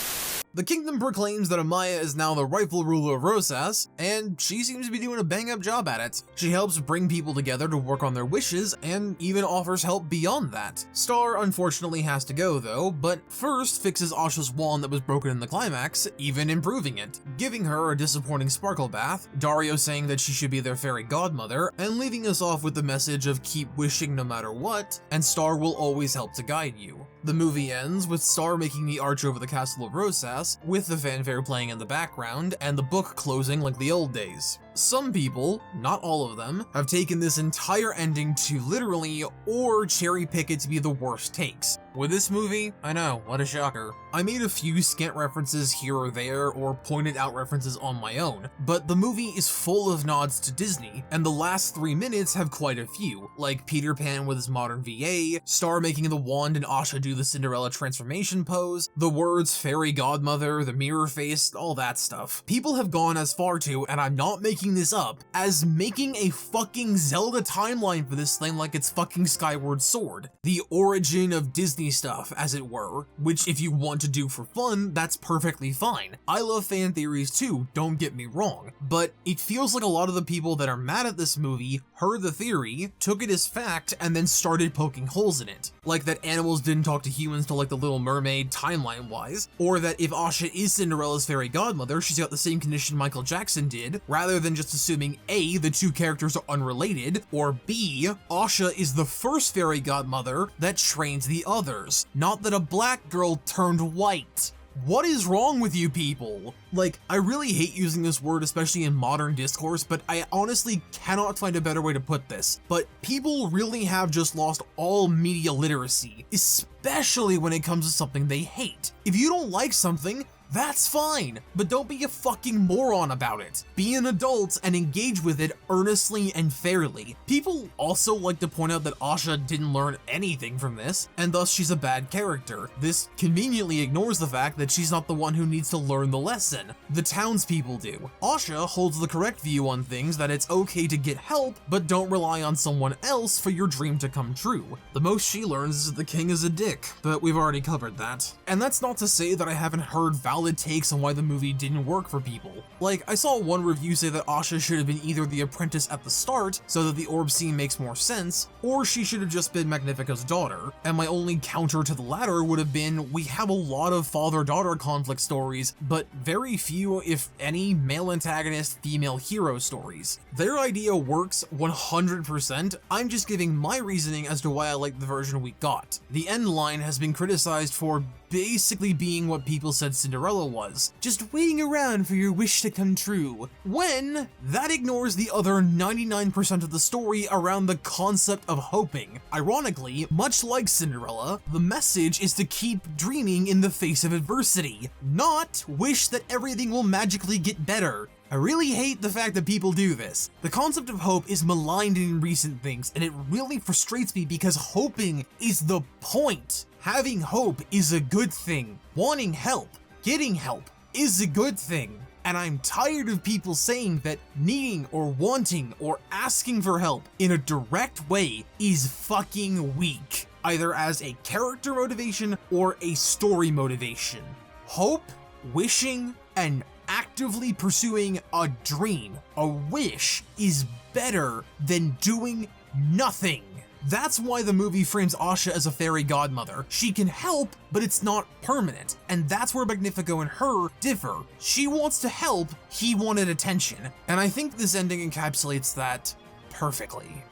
The kingdom proclaims that Amaya is now the rightful ruler of Rosas, and she seems to be doing a bang-up job at it. She helps bring people together to work on their wishes, and even offers help beyond that. Star unfortunately has to go though, but first fixes Asha's wand that was broken in the climax, even improving it, giving her a disappointing sparkle bath, Dario saying that she should be their fairy godmother, and leaving us off with the message of keep wishing no matter what, and Star will always help to guide you. The movie ends with Star making the arch over the castle of Rosas, with the fanfare playing in the background, and the book closing like the old days. Some people, not all of them, have taken this entire ending to literally or cherry pick it to be the worst takes. With this movie, I know, what a shocker. I made a few scant references here or there or pointed out references on my own, but the movie is full of nods to Disney, and the last 3 minutes have quite a few, like Peter Pan with his modern VA, Star making the wand and Asha do the Cinderella transformation pose, the words fairy godmother, the mirror face, all that stuff. People have gone as far to, and I'm not making this up, as making a fucking Zelda timeline for this thing like it's fucking Skyward Sword. The origin of Disney stuff, as it were, which if you want to do for fun, that's perfectly fine. I love fan theories too, don't get me wrong, but it feels like a lot of the people that are mad at this movie heard the theory, took it as fact, and then started poking holes in it. Like that animals didn't talk to humans till like the Little Mermaid timeline-wise, or that if Asha is Cinderella's fairy godmother, she's got the same condition Michael Jackson did, rather than just assuming A, the two characters are unrelated, or B, Asha is the first fairy godmother that trains the other. Not that a black girl turned white. What is wrong with you people? Like, I really hate using this word, especially in modern discourse, but I honestly cannot find a better way to put this. But people really have just lost all media literacy, especially when it comes to something they hate. If you don't like something, that's fine, but don't be a fucking moron about it. Be an adult and engage with it earnestly and fairly. People also like to point out that Asha didn't learn anything from this, and thus she's a bad character. This conveniently ignores the fact that she's not the one who needs to learn the lesson. The townspeople do. Asha holds the correct view on things, that it's okay to get help, but don't rely on someone else for your dream to come true. The most she learns is that the king is a dick, but we've already covered that. And that's not to say that I haven't heard valid takes on why the movie didn't work for people. Like, I saw one review say that Asha should have been either the apprentice at the start, so that the orb scene makes more sense, or she should have just been Magnifico's daughter, and my only counter to the latter would have been, we have a lot of father-daughter conflict stories, but very few, if any, male antagonist, female hero stories. Their idea works 100%, I'm just giving my reasoning as to why I like the version we got. The end line has been criticized for basically being what people said Cinderella was, just waiting around for your wish to come true, when that ignores the other 99% of the story around the concept of hoping. Ironically, much like Cinderella, the message is to keep dreaming in the face of adversity, not wish that everything will magically get better. I really hate the fact that people do this. The concept of hope is maligned in recent things, and it really frustrates me because hoping is the point. Having hope is a good thing. Wanting help, getting help is a good thing. And I'm tired of people saying that needing or wanting or asking for help in a direct way is fucking weak, either as a character motivation or a story motivation. Hope, wishing, and actively pursuing a dream, a wish, is better than doing nothing. That's why the movie frames Asha as a fairy godmother. She can help, but it's not permanent, and that's where Magnifico and her differ. She wants to help, he wanted attention, and I think this ending encapsulates that perfectly.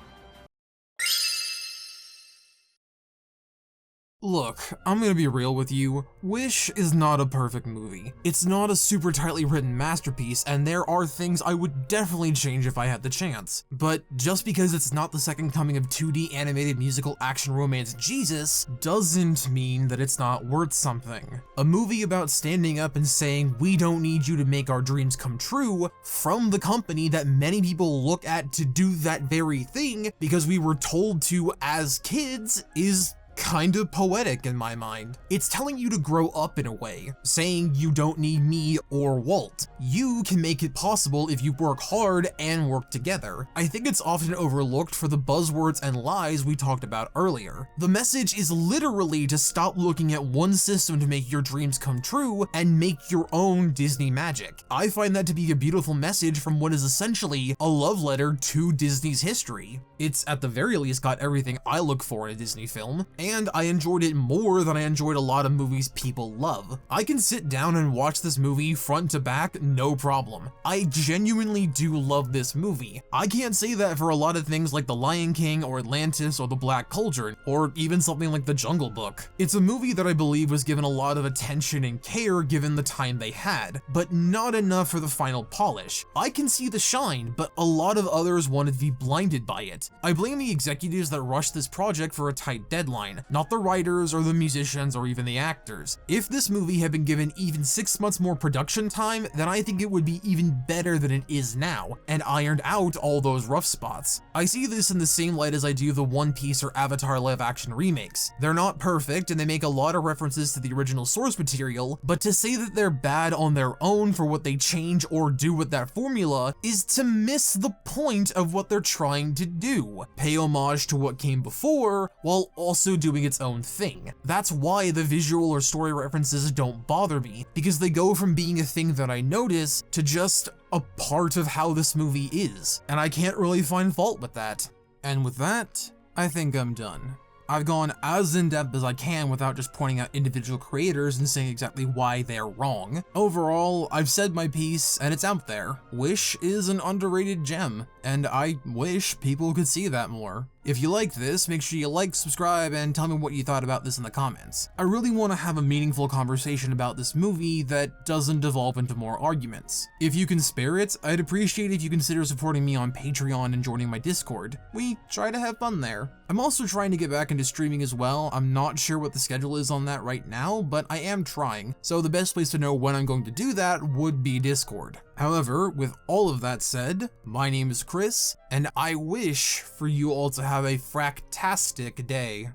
Look, I'm gonna be real with you, Wish is not a perfect movie. It's not a super tightly written masterpiece, and there are things I would definitely change if I had the chance. But just because it's not the second coming of 2D animated musical action romance Jesus, doesn't mean that it's not worth something. A movie about standing up and saying, we don't need you to make our dreams come true, from the company that many people look at to do that very thing because we were told to as kids, is kind of poetic in my mind. It's telling you to grow up in a way, saying you don't need me or Walt. You can make it possible if you work hard and work together. I think it's often overlooked for the buzzwords and lies we talked about earlier. The message is literally to stop looking at one system to make your dreams come true and make your own Disney magic. I find that to be a beautiful message from what is essentially a love letter to Disney's history. It's at the very least got everything I look for in a Disney film, and I enjoyed it more than I enjoyed a lot of movies people love. I can sit down and watch this movie front to back, no problem. I genuinely do love this movie. I can't say that for a lot of things like The Lion King or Atlantis or The Black Cauldron, or even something like The Jungle Book. It's a movie that I believe was given a lot of attention and care given the time they had, but not enough for the final polish. I can see the shine, but a lot of others wanted to be blinded by it. I blame the executives that rushed this project for a tight deadline, not the writers or the musicians or even the actors. If this movie had been given even 6 months more production time, then I think it would be even better than it is now, and ironed out all those rough spots. I see this in the same light as I do the One Piece or Avatar live-action remakes. They're not perfect, and they make a lot of references to the original source material, but to say that they're bad on their own for what they change or do with that formula is to miss the point of what they're trying to do. Pay homage to what came before, while also doing its own thing. That's why the visual or story references don't bother me, because they go from being a thing that I notice to just a part of how this movie is, and I can't really find fault with that. And with that, I think I'm done. I've gone as in-depth as I can without just pointing out individual creators and saying exactly why they're wrong. Overall, I've said my piece, and it's out there. Wish is an underrated gem, and I wish people could see that more. If you like this, make sure you like, subscribe, and tell me what you thought about this in the comments. I really want to have a meaningful conversation about this movie that doesn't devolve into more arguments. If you can spare it, I'd appreciate if you consider supporting me on Patreon and joining my Discord. We try to have fun there. I'm also trying to get back into streaming as well. I'm not sure what the schedule is on that right now, but I am trying, so the best place to know when I'm going to do that would be Discord. However, with all of that said, my name is Chris, and I wish for you all to have a fractastic day.